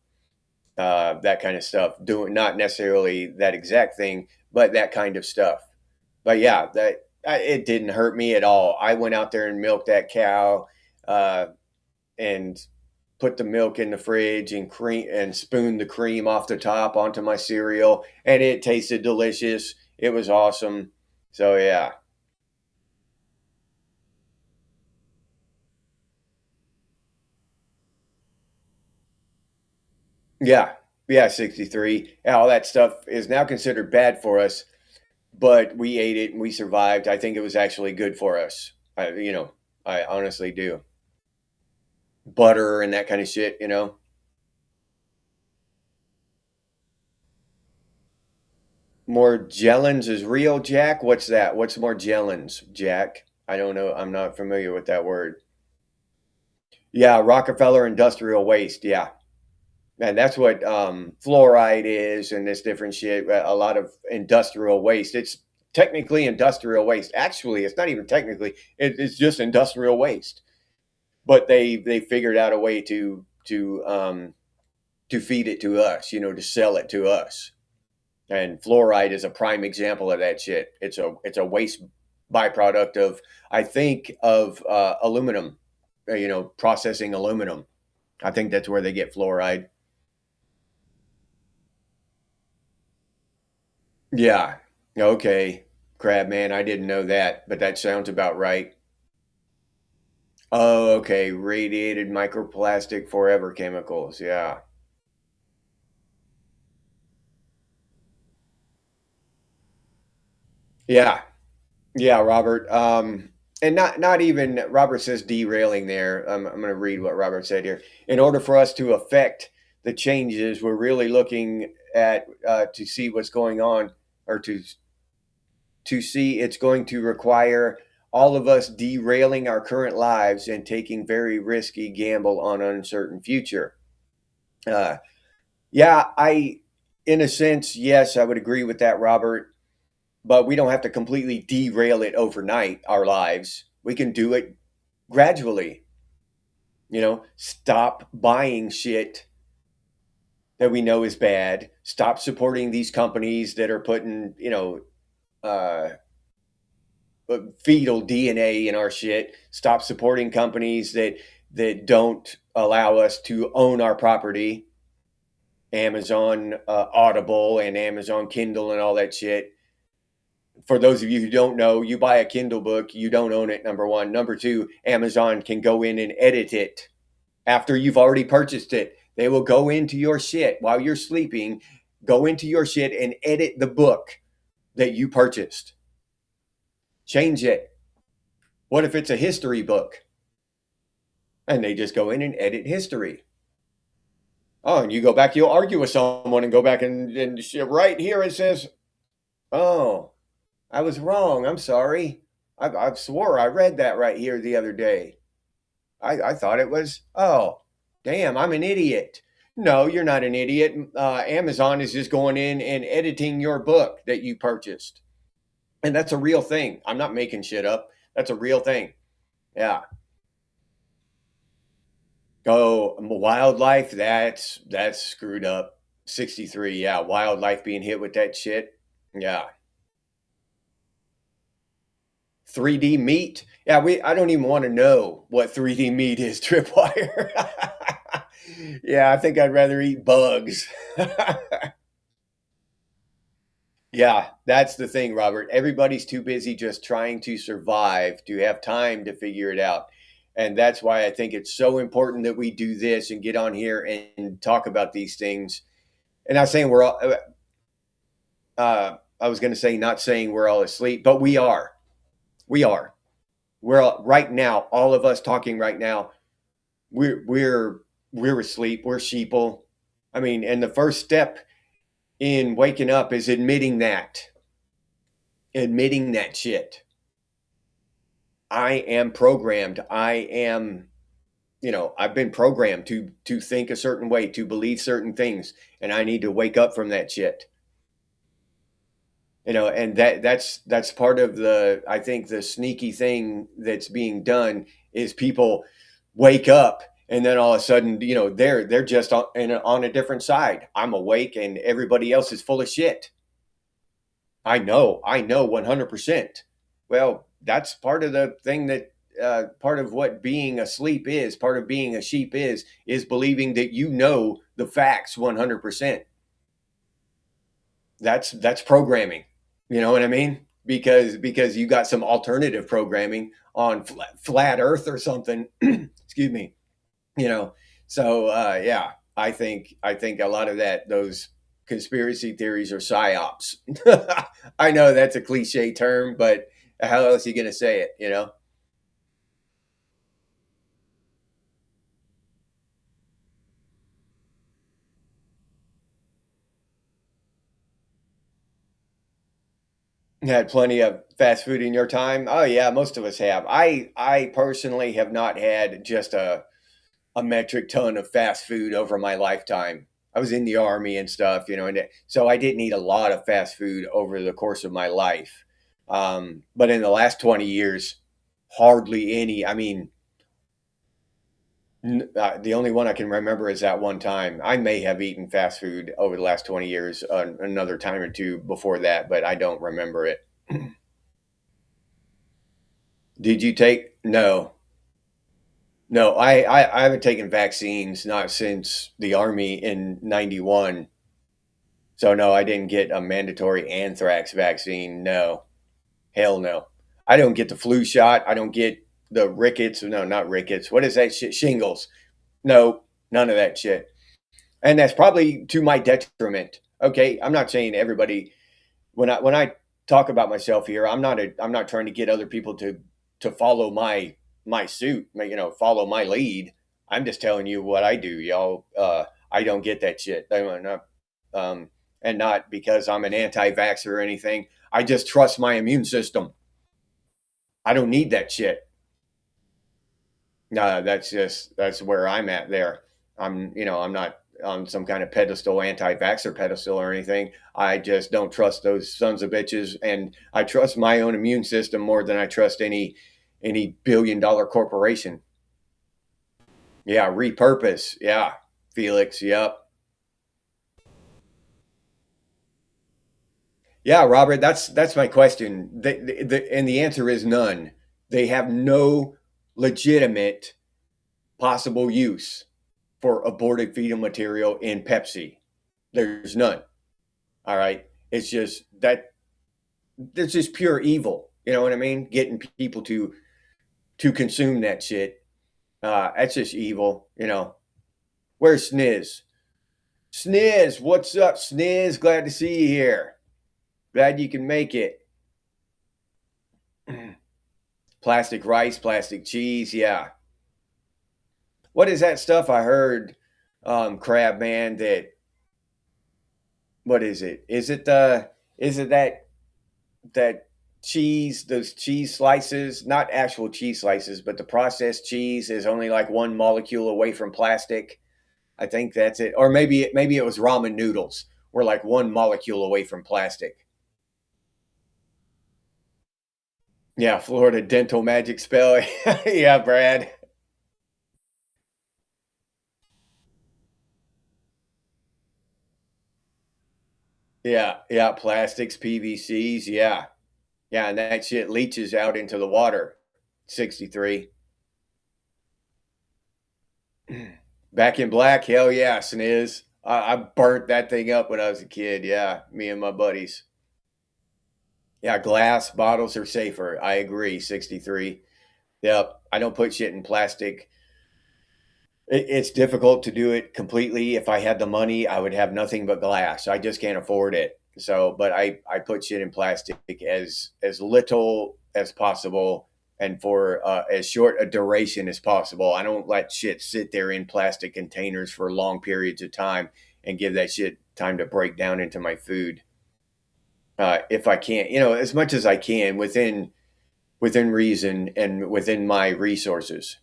That kind of stuff, doing not necessarily that exact thing, but that kind of stuff. But yeah, it didn't hurt me at all. I went out there and milked that cow, uh, and put the milk in the fridge and cream and spooned the cream off the top onto my cereal, and it tasted delicious. It was awesome. So yeah, yeah, yeah. 63. All that stuff is now considered bad for us, but we ate it and we survived. I think it was actually good for us. I honestly do. Butter and that kind of shit. More Jellins is real, Jack. What's that? What's more Jellins, Jack? I don't know. I'm not familiar with that word. Yeah, Rockefeller industrial waste. Yeah. And that's what fluoride is and this different shit. A lot of industrial waste. It's technically industrial waste. Actually, it's not even technically. It's just industrial waste. But they figured out a way to feed it to us. To sell it to us. And fluoride is a prime example of that shit. It's a waste byproduct of, I think, of aluminum. Processing aluminum. I think that's where they get fluoride. Yeah. Okay. Crab man, I didn't know that, but that sounds about right. Oh, okay. Radiated microplastic forever chemicals. Yeah. Yeah. Yeah, Robert. And not even Robert says derailing there. I'm going to read what Robert said here. In order for us to affect the changes, we're really looking at to see what's going on, or to see it's going to require all of us derailing our current lives and taking very risky gamble on uncertain future. Uh, yeah, in a sense, yes, I would agree with that, Robert. But we don't have to completely derail it overnight. Our lives, we can do it gradually. Stop buying shit that we know is bad. Stop supporting these companies that are putting uh, fetal DNA in our shit. Stop supporting companies that don't allow us to own our property. Amazon Audible and Amazon Kindle and all that shit. For those of you who don't know, you buy a Kindle book, you don't own it, number one. Number two, Amazon can go in and edit it after you've already purchased it. They will go into your shit while you're sleeping, go into your shit and edit the book that you purchased. Change it. What if it's a history book? And they just go in and edit history. Oh, and you go back, you'll argue with someone and go back and right here it says, oh, I was wrong. I'm sorry. I swore I read that right here the other day. I thought it was, oh, damn, I'm an idiot. No, you're not an idiot. Amazon is just going in and editing your book that you purchased. And that's a real thing. I'm not making shit up. That's a real thing. Yeah. Oh, wildlife, that's screwed up. 63, yeah. Wildlife being hit with that shit. Yeah. 3D meat. Yeah, I don't even want to know what 3D meat is, Tripwire. Yeah, I think I'd rather eat bugs. Yeah, that's the thing, Robert. Everybody's too busy just trying to survive to have time to figure it out. And that's why I think it's so important that we do this and get on here and talk about these things. And not saying we're all, I was going to say, not saying we're all asleep, but we are. We are. We're all, right now, all of us talking right now, we're, we're, we're asleep. We're sheeple. I mean, and the first step in waking up is admitting that shit. I am programmed. I've been programmed to think a certain way, to believe certain things, and I need to wake up from that shit. And that's part of the, I think, the sneaky thing that's being done is people wake up and then all of a sudden, they're just on a different side. I'm awake and everybody else is full of shit. I know 100%. Well, that's part of the thing that part of what being asleep is, part of being a sheep is believing that you know the facts 100%. That's programming. You know what I mean? Because you got some alternative programming on flat Earth or something. Excuse me. You know, so yeah, I think a lot of those conspiracy theories are psyops. I know that's a cliche term, but how else are you going to say it? You had plenty of fast food in your time. Oh yeah, most of us have. I personally have not had just a metric ton of fast food over my lifetime. I was in the army and stuff, and so I didn't eat a lot of fast food over the course of my life. But in the last 20 years, hardly any. I mean, the only one I can remember is that one time. I may have eaten fast food over the last 20 years, another time or two before that, but I don't remember it. Did you take? No. No, I haven't taken vaccines, not since the army in 91. So no, I didn't get a mandatory anthrax vaccine. No, hell no. I don't get the flu shot. I don't get the rickets. No, not rickets. What is that shit? Shingles. No, none of that shit. And that's probably to my detriment. Okay, I'm not saying everybody. When I talk about myself here, I'm not trying to get other people to follow my suit, follow my lead. I'm just telling you what I do, y'all. I don't get that shit. I'm not, and not because I'm an anti-vaxxer or anything. I just trust my immune system. I don't need that shit. No, that's where I'm at there. I'm not on some kind of pedestal, anti-vaxxer pedestal or anything. I just don't trust those sons of bitches, and I trust my own immune system more than I trust any billion-dollar corporation. Yeah, repurpose. Yeah, Felix. Yep. Yeah, Robert. That's my question. And the answer is none. They have no legitimate possible use for aborted fetal material in Pepsi. There's none. All right. It's just that there's just pure evil. You know what I mean? Getting people to consume that shit. That's just evil. Where's Sniz? Sniz, what's up, Sniz? Glad to see you here. Glad you can make it. Plastic rice, plastic cheese. Yeah. What is that stuff I heard, Crab Man? What is it? Is it that cheese, those cheese slices, not actual cheese slices, but the processed cheese is only like one molecule away from plastic. I think that's it. Or maybe it was ramen noodles. We're like one molecule away from plastic. Yeah, Florida dental magic spell. Yeah, Brad. Yeah, yeah, plastics, PVCs. Yeah. Yeah, and that shit leaches out into the water. 63. Back in black, hell yeah, Sniz. I burnt that thing up when I was a kid. Yeah, me and my buddies. Yeah, glass bottles are safer. I agree. 63. Yep. I don't put shit in plastic. It's difficult to do it completely. If I had the money, I would have nothing but glass. I just can't afford it. So, but I put shit in plastic as little as possible and for as short a duration as possible. I don't let shit sit there in plastic containers for long periods of time and give that shit time to break down into my food. If I can't, as much as I can within reason and within my resources,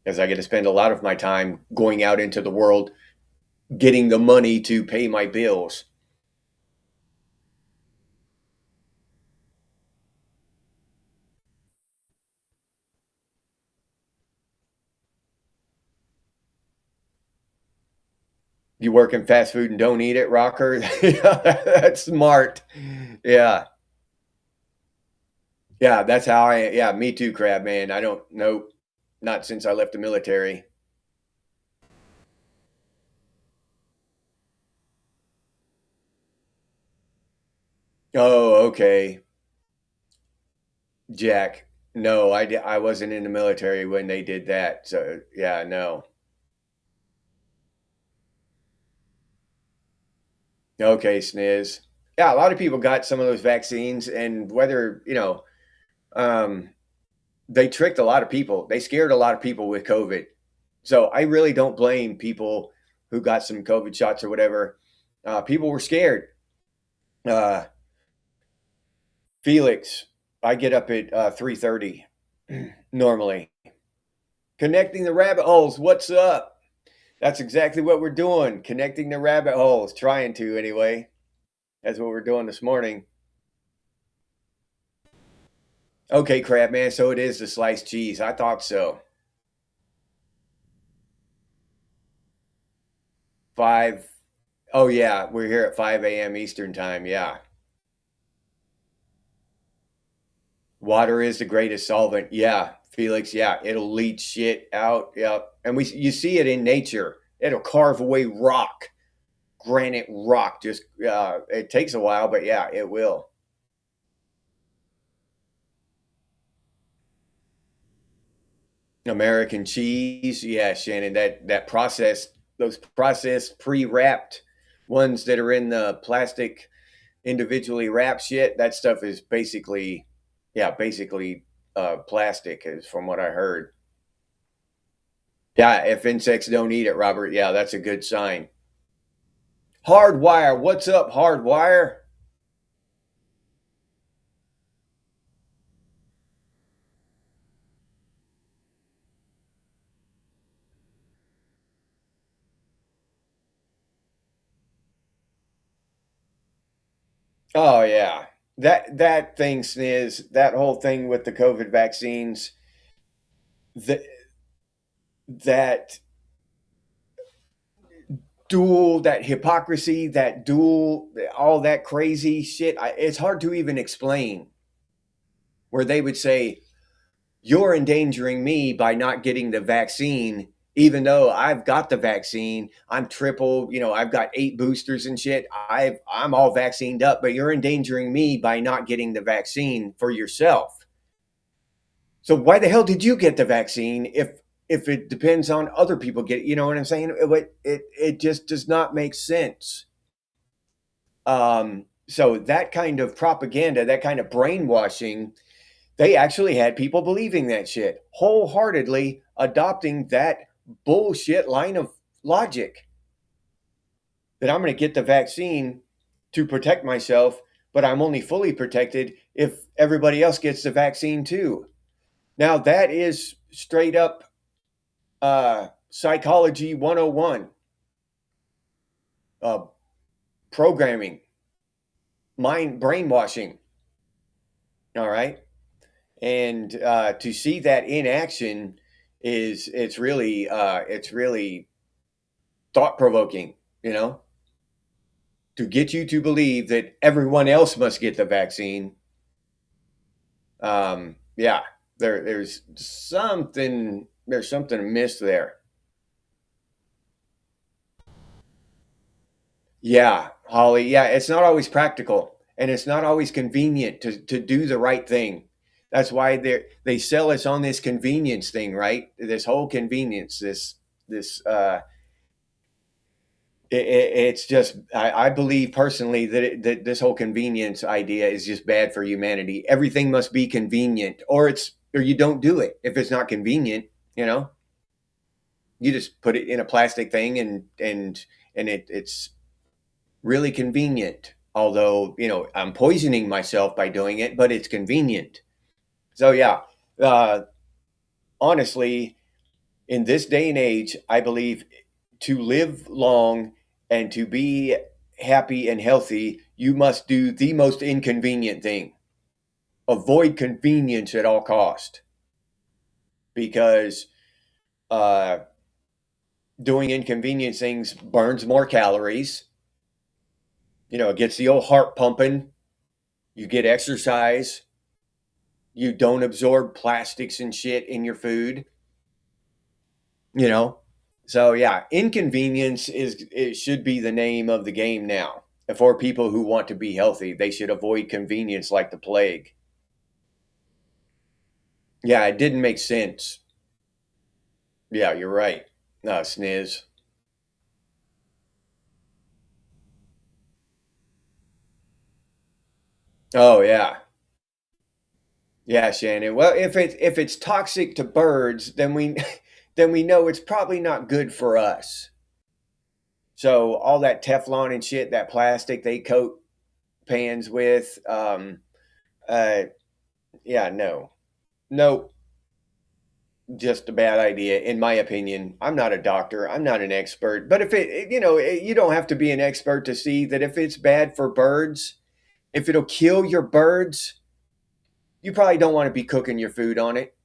because I get to spend a lot of my time going out into the world, getting the money to pay my bills. You work in fast food and don't eat it, Rocker? Yeah, that's smart. Yeah. Yeah, that's how yeah, me too, Crab Man. I don't, nope, not since I left the military. Oh, okay. Jack. No, I wasn't in the military when they did that. So, yeah, no. Okay, Sniz. Yeah, a lot of people got some of those vaccines, and whether, um, they tricked a lot of people. They scared a lot of people with COVID. So I really don't blame people who got some COVID shots or whatever. People were scared. Uh, Felix, I get up at 3:30 normally. Connecting the rabbit holes. What's up? That's exactly what we're doing, connecting the rabbit holes, trying to anyway. That's what we're doing this morning. Okay, crap, man. So it is the sliced cheese. I thought so. 5. Oh, yeah. We're here at 5 a.m. Eastern time. Yeah. Water is the greatest solvent. Yeah. Felix. Yeah. It'll leach shit out. Yeah. And you see it in nature. It'll carve away rock, granite rock. Just, it takes a while, but yeah, it will. American cheese. Yeah, Shannon, that processed, those processed pre-wrapped ones that are in the plastic individually wrapped shit, that stuff is basically, yeah, basically plastic is from what I heard. Yeah, if insects don't eat it, Robert, yeah, that's a good sign. Hardwire, what's up, Hardwire? Oh yeah. That thing, Sniz, that whole thing with the COVID vaccines, that that dual, that hypocrisy, that dual, all that crazy shit. It's hard to even explain. Where they would say, "You're endangering me by not getting the vaccine." Even though I've got the vaccine, I'm triple, I've got 8 boosters and shit. I'm all vaccinated up, but you're endangering me by not getting the vaccine for yourself. So why the hell did you get the vaccine if it depends on other people get it? You know what I'm saying? It just does not make sense. So that kind of propaganda, that kind of brainwashing, they actually had people believing that shit, wholeheartedly adopting that bullshit line of logic that I'm going to get the vaccine to protect myself, but I'm only fully protected if everybody else gets the vaccine too. Now, that is straight up psychology 101, uh, programming, mind brainwashing. All right. And to see that in action it's really thought provoking, you know, to get you to believe that everyone else must get the vaccine. Yeah, there's something amiss there. Yeah, Holly. Yeah, it's not always practical and it's not always convenient to do the right thing. That's why they sell us on this convenience thing, right? This whole convenience, this it's just I believe personally that this whole convenience idea is just bad for humanity. Everything must be convenient, or you don't do it. If it's not convenient, you know, you just put it in a plastic thing and it's really convenient. Although I'm poisoning myself by doing it, but it's convenient. So yeah, uh, honestly, in this day and age, I believe to live long and to be happy and healthy, you must do the most inconvenient thing. Avoid convenience at all cost because uh, doing inconvenient things burns more calories. It gets the old heart pumping. You get exercise. You don't absorb plastics and shit in your food. You know, So yeah, inconvenience is it should be the name of the game now. For people who want to be healthy, they should avoid convenience like the plague. Yeah, it didn't make sense. Yeah, you're right. Sniz. Oh yeah, yeah, Shannon. Well, if it's toxic to birds, then we then we know it's probably not good for us. So all that Teflon and shit, that plastic they coat pans with, uh, yeah, no, nope. just a bad idea, in my opinion. I'm not a doctor. I'm not an expert. But if you don't have to be an expert to see that if it's bad for birds, if it'll kill your birds, you probably don't want to be cooking your food on it.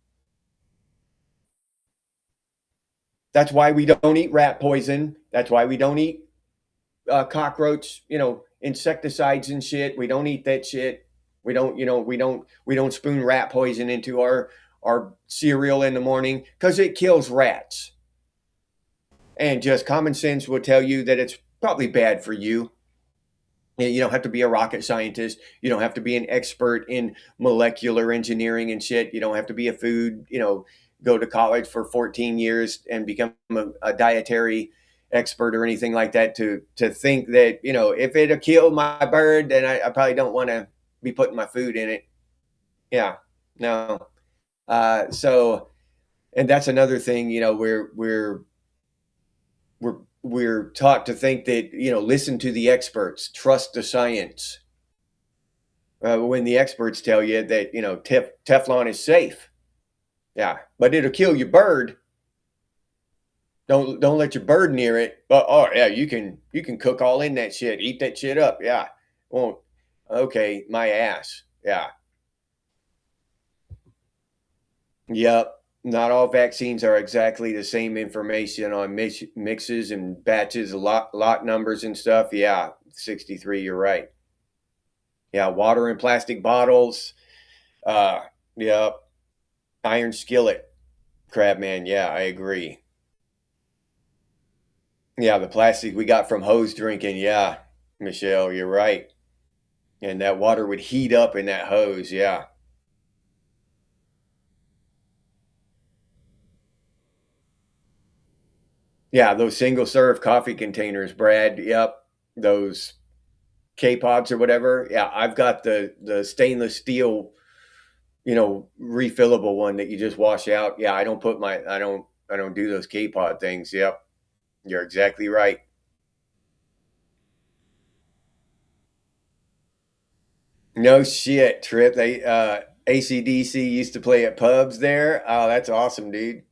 That's why we don't eat rat poison. That's why we don't eat cockroach, insecticides and shit. We don't eat that shit. We don't spoon rat poison into our cereal in the morning because it kills rats. And just common sense will tell you that it's probably bad for you. You don't have to be a rocket scientist. You don't have to be an expert in molecular engineering and shit. You don't have to be a go to college for 14 years and become a dietary expert or anything like that to think that, if it'll kill my bird, then I probably don't want to be putting my food in it. Yeah, no. So, and that's another thing, we're taught to think that, listen to the experts, trust the science. When the experts tell you that, Teflon is safe. Yeah, but it'll kill your bird. Don't let your bird near it. But oh yeah, you can cook all in that shit. Eat that shit up. Yeah. Well, okay, my ass. Yeah. Yep. Not all vaccines are exactly the same information on mixes and batches, lot numbers and stuff. Yeah, 63. You're right. Yeah, water in plastic bottles. Uh, yep. Iron skillet. Crabman. Yeah, I agree. Yeah, the plastic we got from hose drinking. Yeah, Michelle, you're right. And that water would heat up in that hose. Yeah. Yeah, those single serve coffee containers, Brad. Yep. Those K pods or whatever. Yeah, I've got the stainless steel, refillable one that you just wash out. Yeah, I don't do those K pod things. Yep. You're exactly right. No shit, Trip. They ACDC used to play at pubs there. Oh, that's awesome, dude.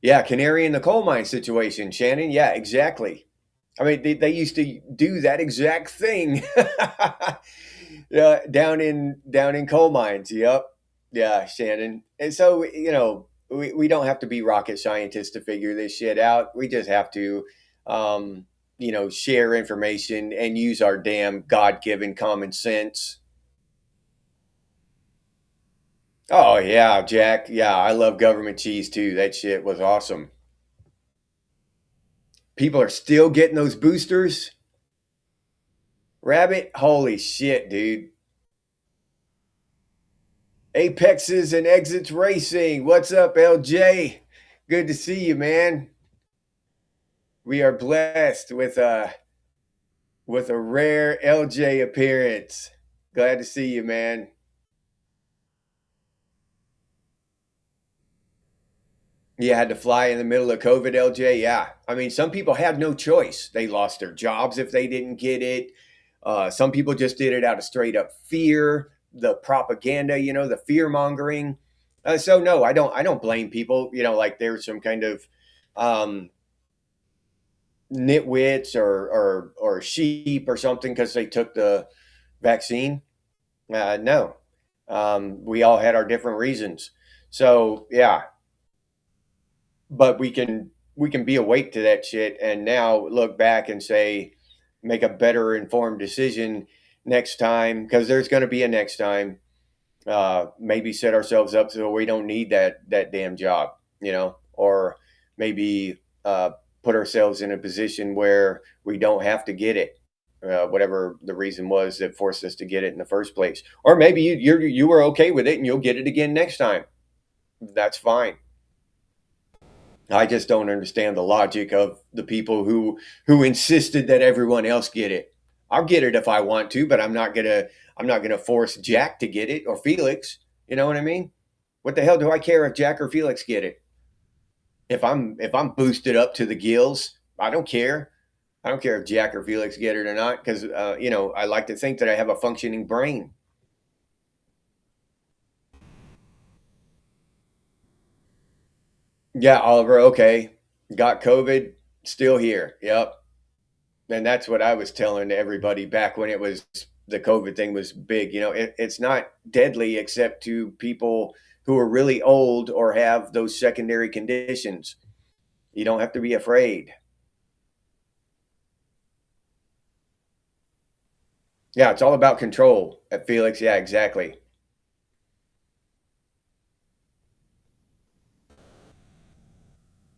Yeah, canary in the coal mine situation, Shannon. Yeah, exactly. I mean, they used to do that exact thing. Yeah, down in coal mines. Yep. Yeah, Shannon. And so, we don't have to be rocket scientists to figure this shit out. We just have to, share information and use our damn God-given common sense. Oh yeah, Jack. Yeah, I love government cheese too. That shit was awesome. People are still getting those boosters. Rabbit, holy shit, dude. Apexes and exits racing. What's up, LJ? Good to see you, man. We are blessed with a rare LJ appearance. Glad to see you, man. You had to fly in the middle of COVID, LJ. Yeah, I mean, some people had no choice. They lost their jobs if they didn't get it. Some people just did it out of straight up fear, the propaganda, the fear mongering. So no, I don't blame people. Like there's some kind of um, nitwits or sheep or something because they took the vaccine. No, we all had our different reasons. So yeah, but we can be awake to that shit and now look back and say make a better informed decision next time because there's going to be a next time. Maybe set ourselves up so we don't need that damn job, or maybe put ourselves in a position where we don't have to get it, whatever the reason was that forced us to get it in the first place. Or maybe you were okay with it and you'll get it again next time. That's fine. I just don't understand the logic of the people who insisted that everyone else get it. I'll get it if I want to, but I'm not gonna force Jack to get it or Felix. You know what I mean? What the hell do I care if Jack or Felix get it? If I'm boosted up to the gills, I don't care. I don't care if Jack or Felix get it or not because I like to think that I have a functioning brain. Yeah, Oliver, okay. Got COVID, still here. Yep. And that's what I was telling everybody back when it was the COVID thing was big. It's not deadly except to people who are really old or have those secondary conditions. You don't have to be afraid. Yeah, it's all about control at Felix. Yeah, exactly.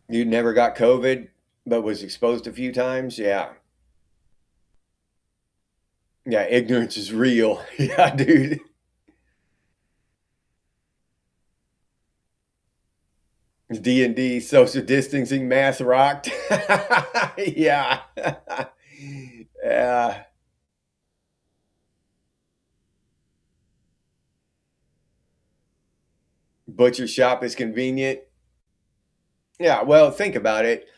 You never got COVID, but was exposed a few times. Yeah. Yeah, ignorance is real. Yeah, dude. D&D, social distancing, mass rocked. Yeah. Yeah. Butcher shop is convenient. Yeah, well, think about it.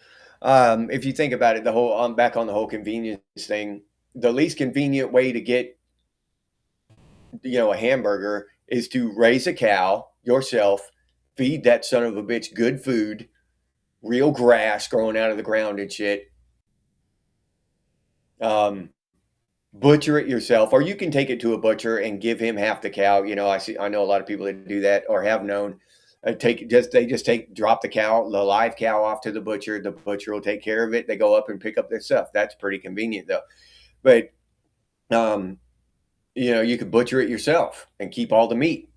If you think about it, the whole back on the whole convenience thing, the least convenient way to get a hamburger is to raise a cow yourself, feed that son of a bitch good food, real grass growing out of the ground and shit. Um, Butcher it yourself, or you can take it to a butcher and give him half the cow. I know a lot of people that do that or have known. They just drop the live cow off to the butcher. The butcher will take care of it. They go up and pick up their stuff. That's pretty convenient though. But um, you could butcher it yourself and keep all the meat.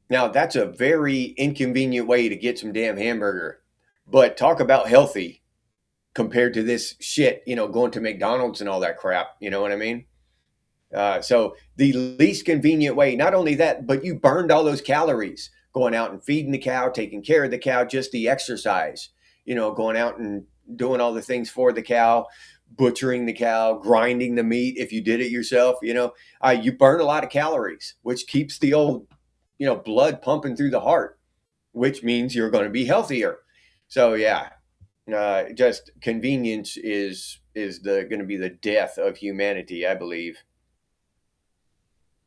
Now that's a very inconvenient way to get some damn hamburger. But talk about healthy compared to this shit, going to McDonald's and all that crap. You know what I mean? So the least convenient way, not only that, but you burned all those calories going out and feeding the cow, taking care of the cow, just the exercise, going out and doing all the things for the cow, butchering the cow, grinding the meat. If you did it yourself, you burn a lot of calories, which keeps the old, blood pumping through the heart, which means you're going to be healthier. So yeah, just convenience is the going to be the death of humanity, I believe.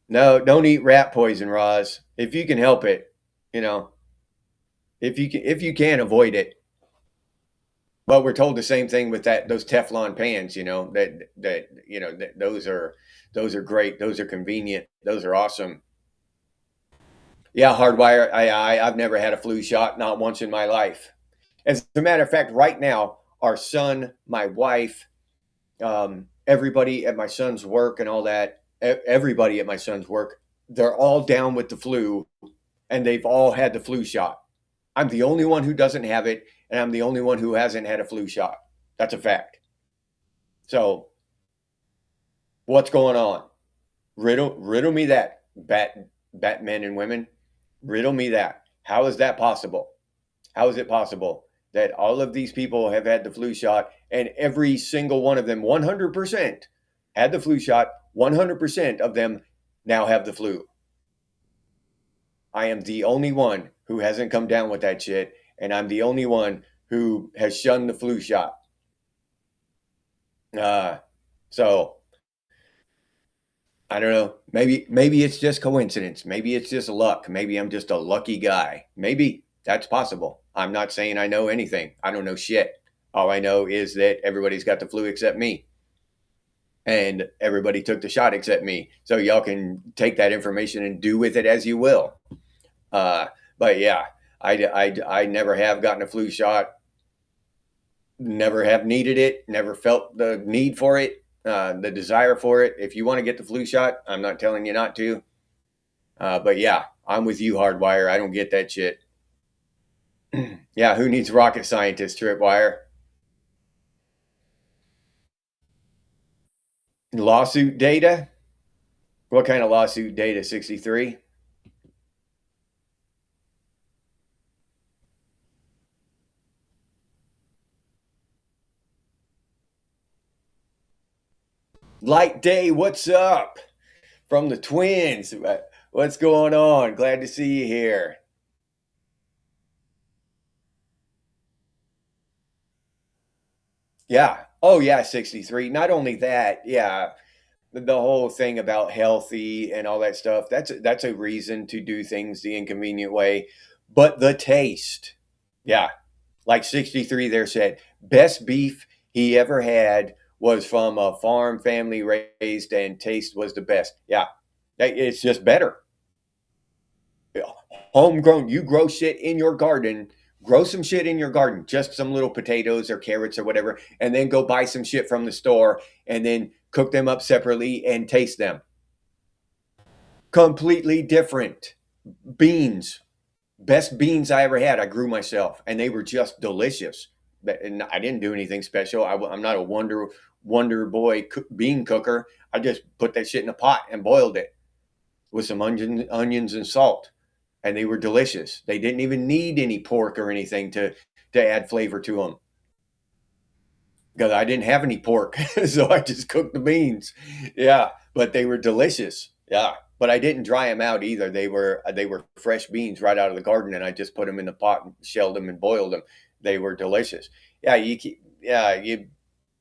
No, don't eat rat poison, Roz. If you can help it, you know, if you can avoid it. But we're told the same thing with those Teflon pans, those are great. Those are convenient. Those are awesome. Yeah, hardwire. I've never had a flu shot, not once in my life. As a matter of fact, right now, our son, my wife, everybody at my son's work and all that, everybody at my son's work, they're all down with the flu and they've all had the flu shot. I'm the only one who doesn't have it, and I'm the only one who hasn't had a flu shot. That's a fact. So, what's going on? Riddle me that, Batmen and women. Riddle me that. How is that possible? How is it possible that all of these people have had the flu shot, and every single one of them, 100%, had the flu shot? 100% of them now have the flu. I am the only one who hasn't come down with that shit, and I'm the only one who has shunned the flu shot. Uh, so I don't know. Maybe it's just coincidence. Maybe it's just luck. Maybe I'm just a lucky guy. Maybe that's possible. I'm not saying I know anything. I don't know shit. All I know is that everybody's got the flu except me, and everybody took the shot except me. So y'all can take that information and do with it as you will. Uh, but yeah, I never have gotten a flu shot. Never have needed it. Never felt the need for it, the desire for it. If you want to get the flu shot, I'm not telling you not to. But yeah, I'm with you, Hardwire. I don't get that shit. Yeah, who needs rocket scientists, Tripwire? Lawsuit data? What kind of lawsuit data? 63? Light Day, what's up? From the twins. What's going on? Glad to see you here. Yeah. Oh, yeah, 63. Not only that, yeah, the whole thing about healthy and all that stuff, that's a reason to do things the inconvenient way. But the taste. Yeah. Like 63 there said, best beef he ever had was from a farm family raised and taste was the best. Yeah, it's just better. Homegrown, you grow shit in your garden, grow some shit in your garden, just some little potatoes or carrots or whatever, and then go buy some shit from the store and then cook them up separately and taste them. Completely different. Beans, best beans I ever had. I grew myself, and they were just delicious. And I didn't do anything special. I'm not a Wonder Boy bean cooker. I just put that shit in a pot and boiled it with some onions and salt, and they were delicious. They didn't even need any pork or anything to add flavor to them because I didn't have any pork, so I just cooked the beans. Yeah, but they were delicious. Yeah, but I didn't dry them out either. They were fresh beans right out of the garden, and I just put them in the pot and shelled them and boiled them. They were delicious. Yeah,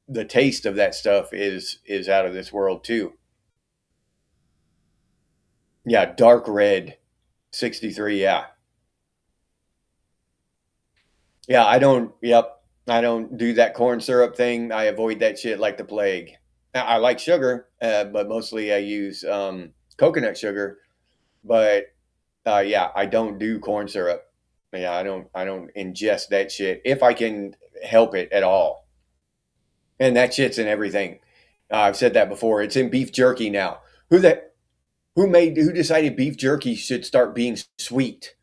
the taste of that stuff is out of this world too. Yeah, dark red, 63. Yeah, yeah. I don't. Yep, I don't do that corn syrup thing. I avoid that shit like the plague. I like sugar, but mostly I use coconut sugar. But yeah, I don't do corn syrup. Yeah, I don't ingest that shit if I can help it at all. And that shit's in everything. I've said that before. It's in beef jerky now. Who decided beef jerky should start being sweet?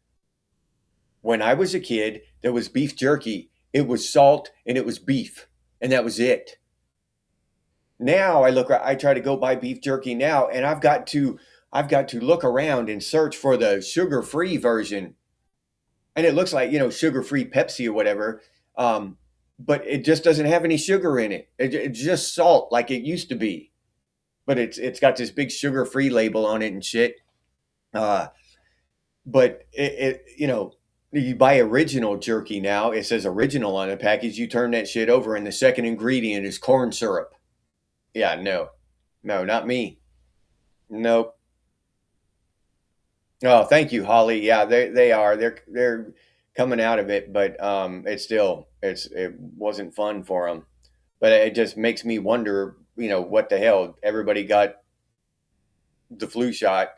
When I was a kid, there was beef jerky. It was salt and it was beef, and that was it. Now I try to go buy beef jerky now, and I've got to look around and search for the sugar-free version, and it looks like sugar-free Pepsi or whatever, but it just doesn't have any sugar in it. It's just salt like it used to be, but it's got this big sugar-free label on it and shit. Uh, but you buy original jerky now. It says original on the package. You turn that shit over, and the second ingredient is corn syrup. Yeah, no, no, not me. Nope. Oh, thank you, Holly. Yeah, they are. They're coming out of it, but it wasn't fun for them. But it just makes me wonder, what the hell? Everybody got the flu shot,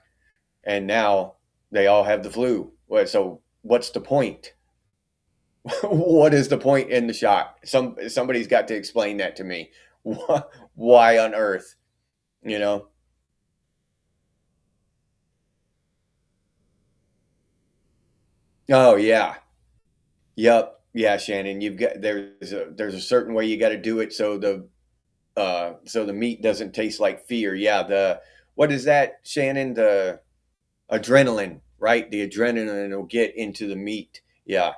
and now they all have the flu. So what's the point? What is the point in the shot? Somebody's got to explain that to me. Why on earth? You know? Oh yeah. Yep. Yeah, Shannon. There's a certain way you got to do it so the meat doesn't taste like fear. Yeah. The What is that, Shannon? The adrenaline, right? The adrenaline will get into the meat. Yeah.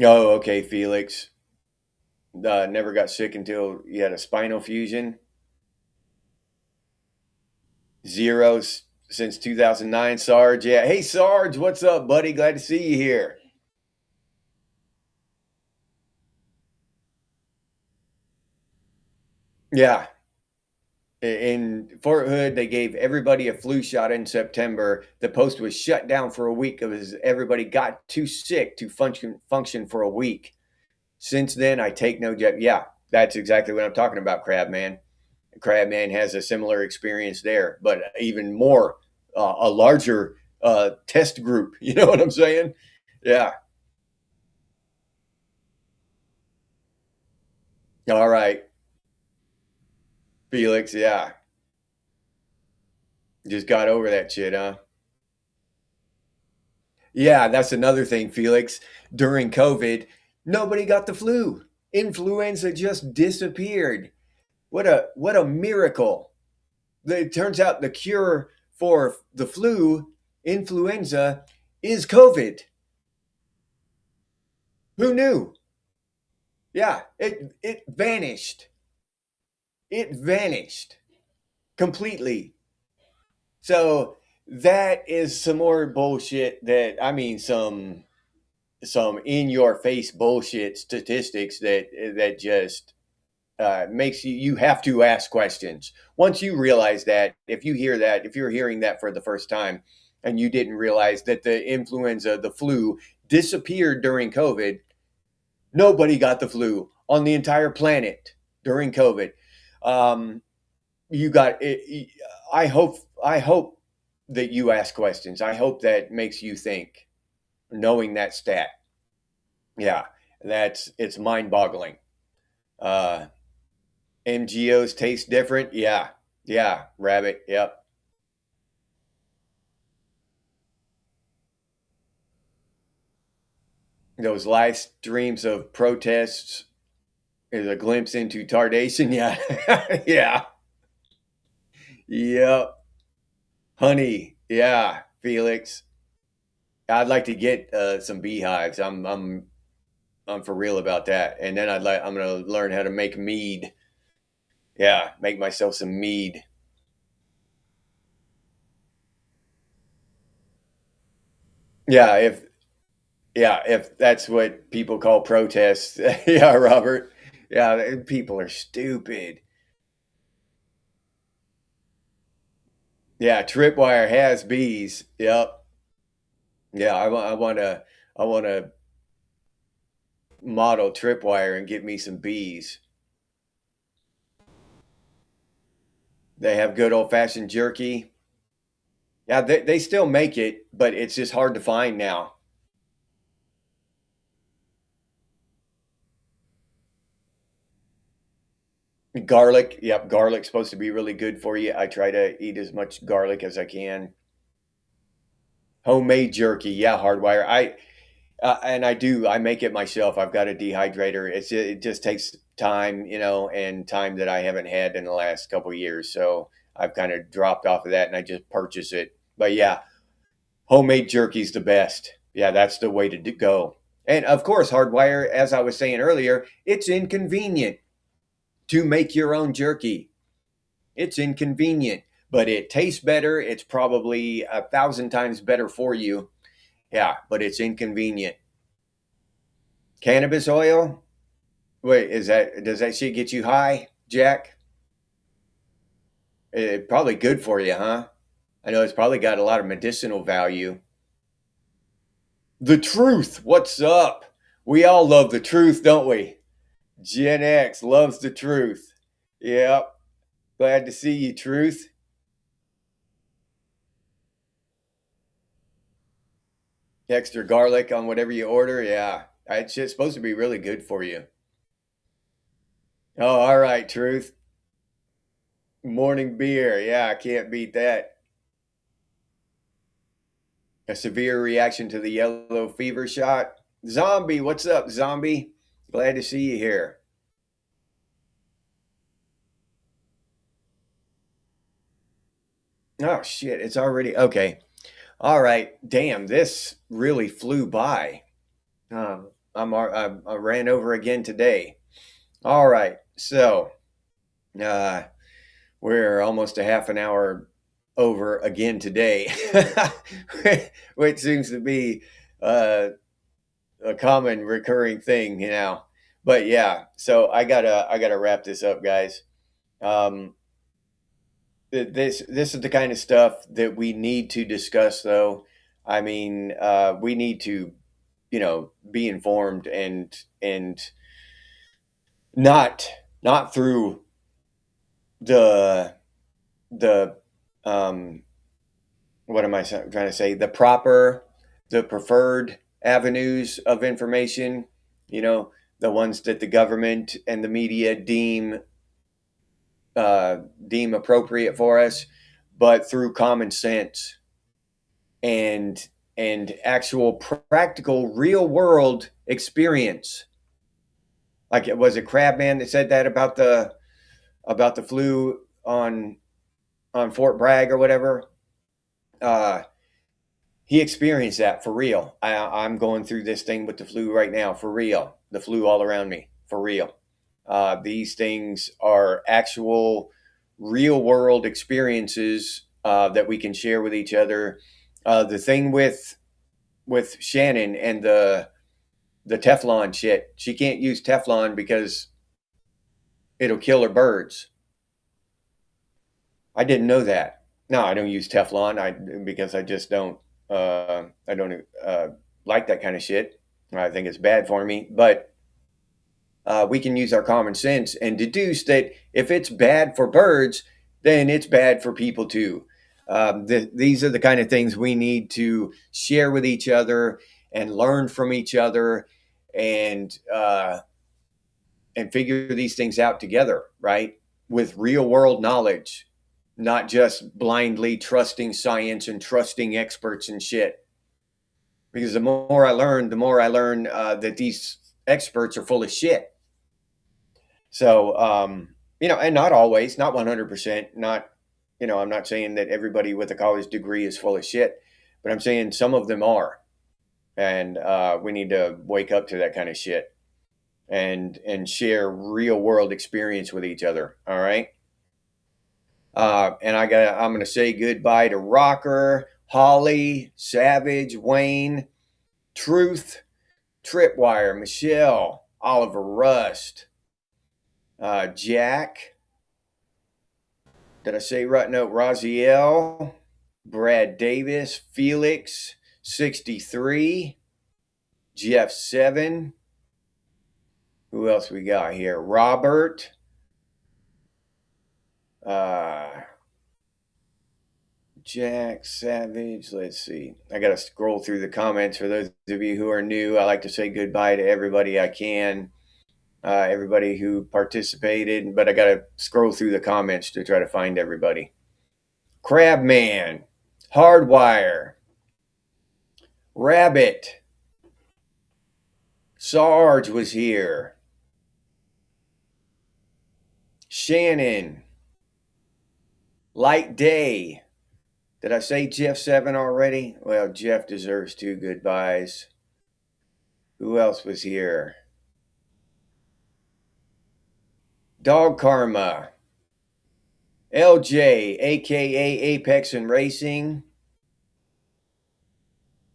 Oh, okay, Felix. Never got sick until you had a spinal fusion. Zeros since 2009, Sarge. Yeah. Hey, Sarge, what's up, buddy? Glad to see you here. Yeah. In Fort Hood, they gave everybody a flu shot in September. The post was shut down for a week because everybody got too sick to function for a week. Since then, I take no jab. Yeah, that's exactly what I'm talking about, Crabman. Crabman has a similar experience there, but even more, a larger test group. You know what I'm saying? Yeah. All right, Felix. Yeah, just got over that shit, huh? Yeah, that's another thing, Felix. During COVID, nobody got the flu. Influenza just disappeared. What a miracle. It turns out the cure for the flu, influenza, is COVID. Who knew? Yeah, it vanished. It vanished completely. So that is some more bullshit some in your face bullshit statistics that just makes you have to ask questions. Once you realize that, if you're hearing that for the first time, and you didn't realize that the influenza, the flu, disappeared during COVID. Nobody got the flu on the entire planet during COVID. Um, you got it. I hope that you ask questions. I hope that makes you think, knowing that stat. Yeah, it's mind-boggling. Uh, MGOs taste different. Yeah, yeah, rabbit. Yep. Those live streams of protests is a glimpse into tardation. Yeah, yeah, yep. Honey, yeah, Felix. I'd like to get some beehives. I'm for real about that. And then I'm gonna learn how to make mead. Yeah, make myself some mead. Yeah, if that's what people call protests. Yeah, Robert. Yeah, people are stupid. Yeah, tripwire has bees. Yep. Yeah, I want to model tripwire and get me some bees. They have good old fashioned jerky. Yeah, they still make it, but it's just hard to find now. Garlic, yep, garlic's supposed to be really good for you. I try to eat as much garlic as I can. Homemade jerky, yeah, hardwire. And I do. I make it myself. I've got a dehydrator. It just takes time, and time that I haven't had in the last couple of years. So I've kind of dropped off of that, and I just purchase it. But yeah, homemade jerky's the best. Yeah, that's the way to go. And of course, hardwire, as I was saying earlier, it's inconvenient to make your own jerky. It's inconvenient, but it tastes better. It's probably 1,000 times better for you. Yeah, but it's inconvenient. Cannabis oil? Wait, does that shit get you high, Jack? Probably good for you, huh? I know it's probably got a lot of medicinal value. The truth. What's up? We all love the truth, don't we? Gen X loves the truth. Yep. Glad to see you, truth. Extra garlic on whatever you order. Yeah. It's just supposed to be really good for you. Oh, all right, truth. Morning beer. Yeah, I can't beat that. A severe reaction to the yellow fever shot. Zombie, what's up, zombie? Glad to see you here. Oh shit, it's already okay. All right, damn, this really flew by. I ran over again today. All right, so uh, we're almost a half an hour over again today, which seems to be uh, a common recurring thing. But yeah, so I gotta wrap this up, guys. Um, this is the kind of stuff that we need to discuss, though. I mean, we need to, be informed and not not through the the um what am I trying to say? The preferred avenues of information. You know, the ones that the government and the media deem appropriate for us, but through common sense and actual practical real world experience. Like, was it Crabman that said that about the flu on Fort Bragg or whatever? Uh, he experienced that for real. I'm going through this thing with the flu right now for real. The flu all around me for real. These things are actual, real world experiences that we can share with each other. The thing with Shannon and the Teflon shit, she can't use Teflon because it'll kill her birds. I didn't know that. No, I don't use Teflon. Because I just don't. I don't like that kind of shit. I think it's bad for me. But we can use our common sense and deduce that if it's bad for birds, then it's bad for people too. These are the kind of things we need to share with each other and learn from each other, and figure these things out together, right? With real world knowledge, not just blindly trusting science and trusting experts and shit. Because the more I learn, that these experts are full of shit. So, and not always, not 100%, not, I'm not saying that everybody with a college degree is full of shit, but I'm saying some of them are. And we need to wake up to that kind of shit and share real world experience with each other. All right. And I'm going to say goodbye to Rocker, Holly, Savage, Wayne, Truth, Tripwire, Michelle, Oliver Rust, Jack. Did I say right? No, Raziel, Brad Davis, Felix, 63, Jeff 7. Who else we got here? Robert. Jack Savage. Let's see. I got to scroll through the comments. For those of you who are new, I like to say goodbye to everybody I can. Everybody who participated, but I got to scroll through the comments to try to find everybody. Crabman, Hardwire, Rabbit, Sarge was here, Shannon, Light Day. Did I say Jeff 7 already? Well, Jeff deserves 2 goodbyes. Who else was here? Dog Karma, LJ, aka Apex and Racing,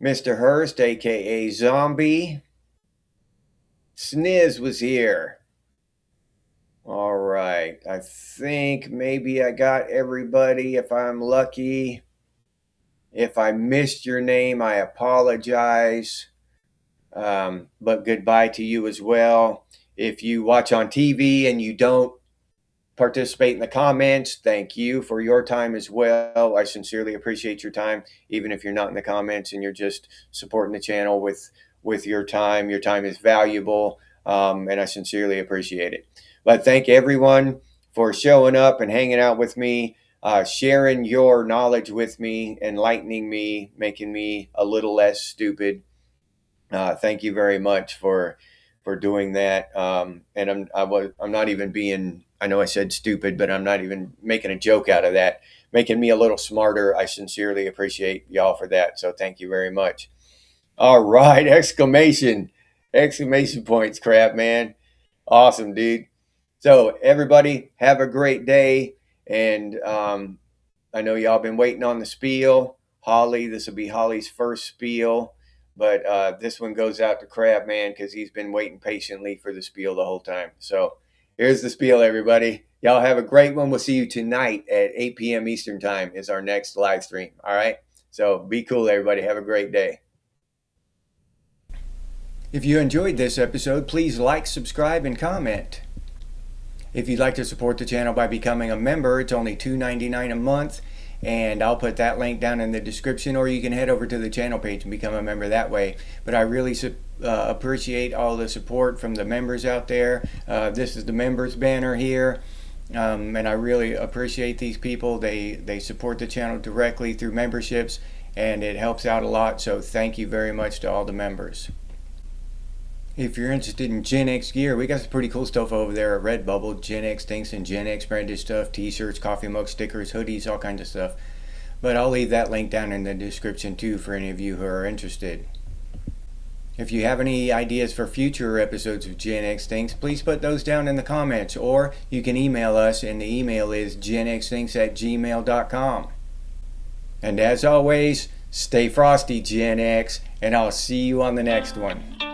Mr. Hurst, aka Zombie, Sniz was here. All right, I think maybe I got everybody if I'm lucky. If I missed your name, I apologize. But goodbye to you as well. If you watch on TV and you don't participate in the comments, thank you for your time as well. I sincerely appreciate your time, even if you're not in the comments and you're just supporting the channel with your time. Your time is valuable, and I sincerely appreciate it. But thank everyone for showing up and hanging out with me, sharing your knowledge with me, enlightening me, making me a little less stupid. Thank you very much for doing that. And I'm not even being, I know I said stupid, but I'm not even making a joke out of that. Making me a little smarter. I sincerely appreciate y'all for that. So thank you very much. All right. Exclamation points, crap, man. Awesome, dude. So everybody have a great day. And I know y'all been waiting on the spiel. Holly, this will be Holly's first spiel. But this one goes out to Crab Man because he's been waiting patiently for the spiel the whole time. So here's the spiel, everybody. Y'all have a great one. We'll see you tonight at 8 p.m. Eastern Time is our next live stream. All right? So be cool, everybody. Have a great day. If you enjoyed this episode, please like, subscribe, and comment. If you'd like to support the channel by becoming a member, it's only $2.99 a month. And I'll put that link down in the description, or you can head over to the channel page and become a member that way. But I really appreciate all the support from the members out there. This is the members banner here. And I really appreciate these people. They support the channel directly through memberships, and it helps out a lot. So thank you very much to all the members. If you're interested in Gen X gear, we got some pretty cool stuff over there at Redbubble. Gen X things and Gen X branded stuff, t-shirts, coffee mugs, stickers, hoodies, all kinds of stuff. But I'll leave that link down in the description too for any of you who are interested. If you have any ideas for future episodes of Gen X Things, please put those down in the comments, or you can email us, and the email is genxthings@gmail.com. And as always, stay frosty, Gen X, and I'll see you on the next one.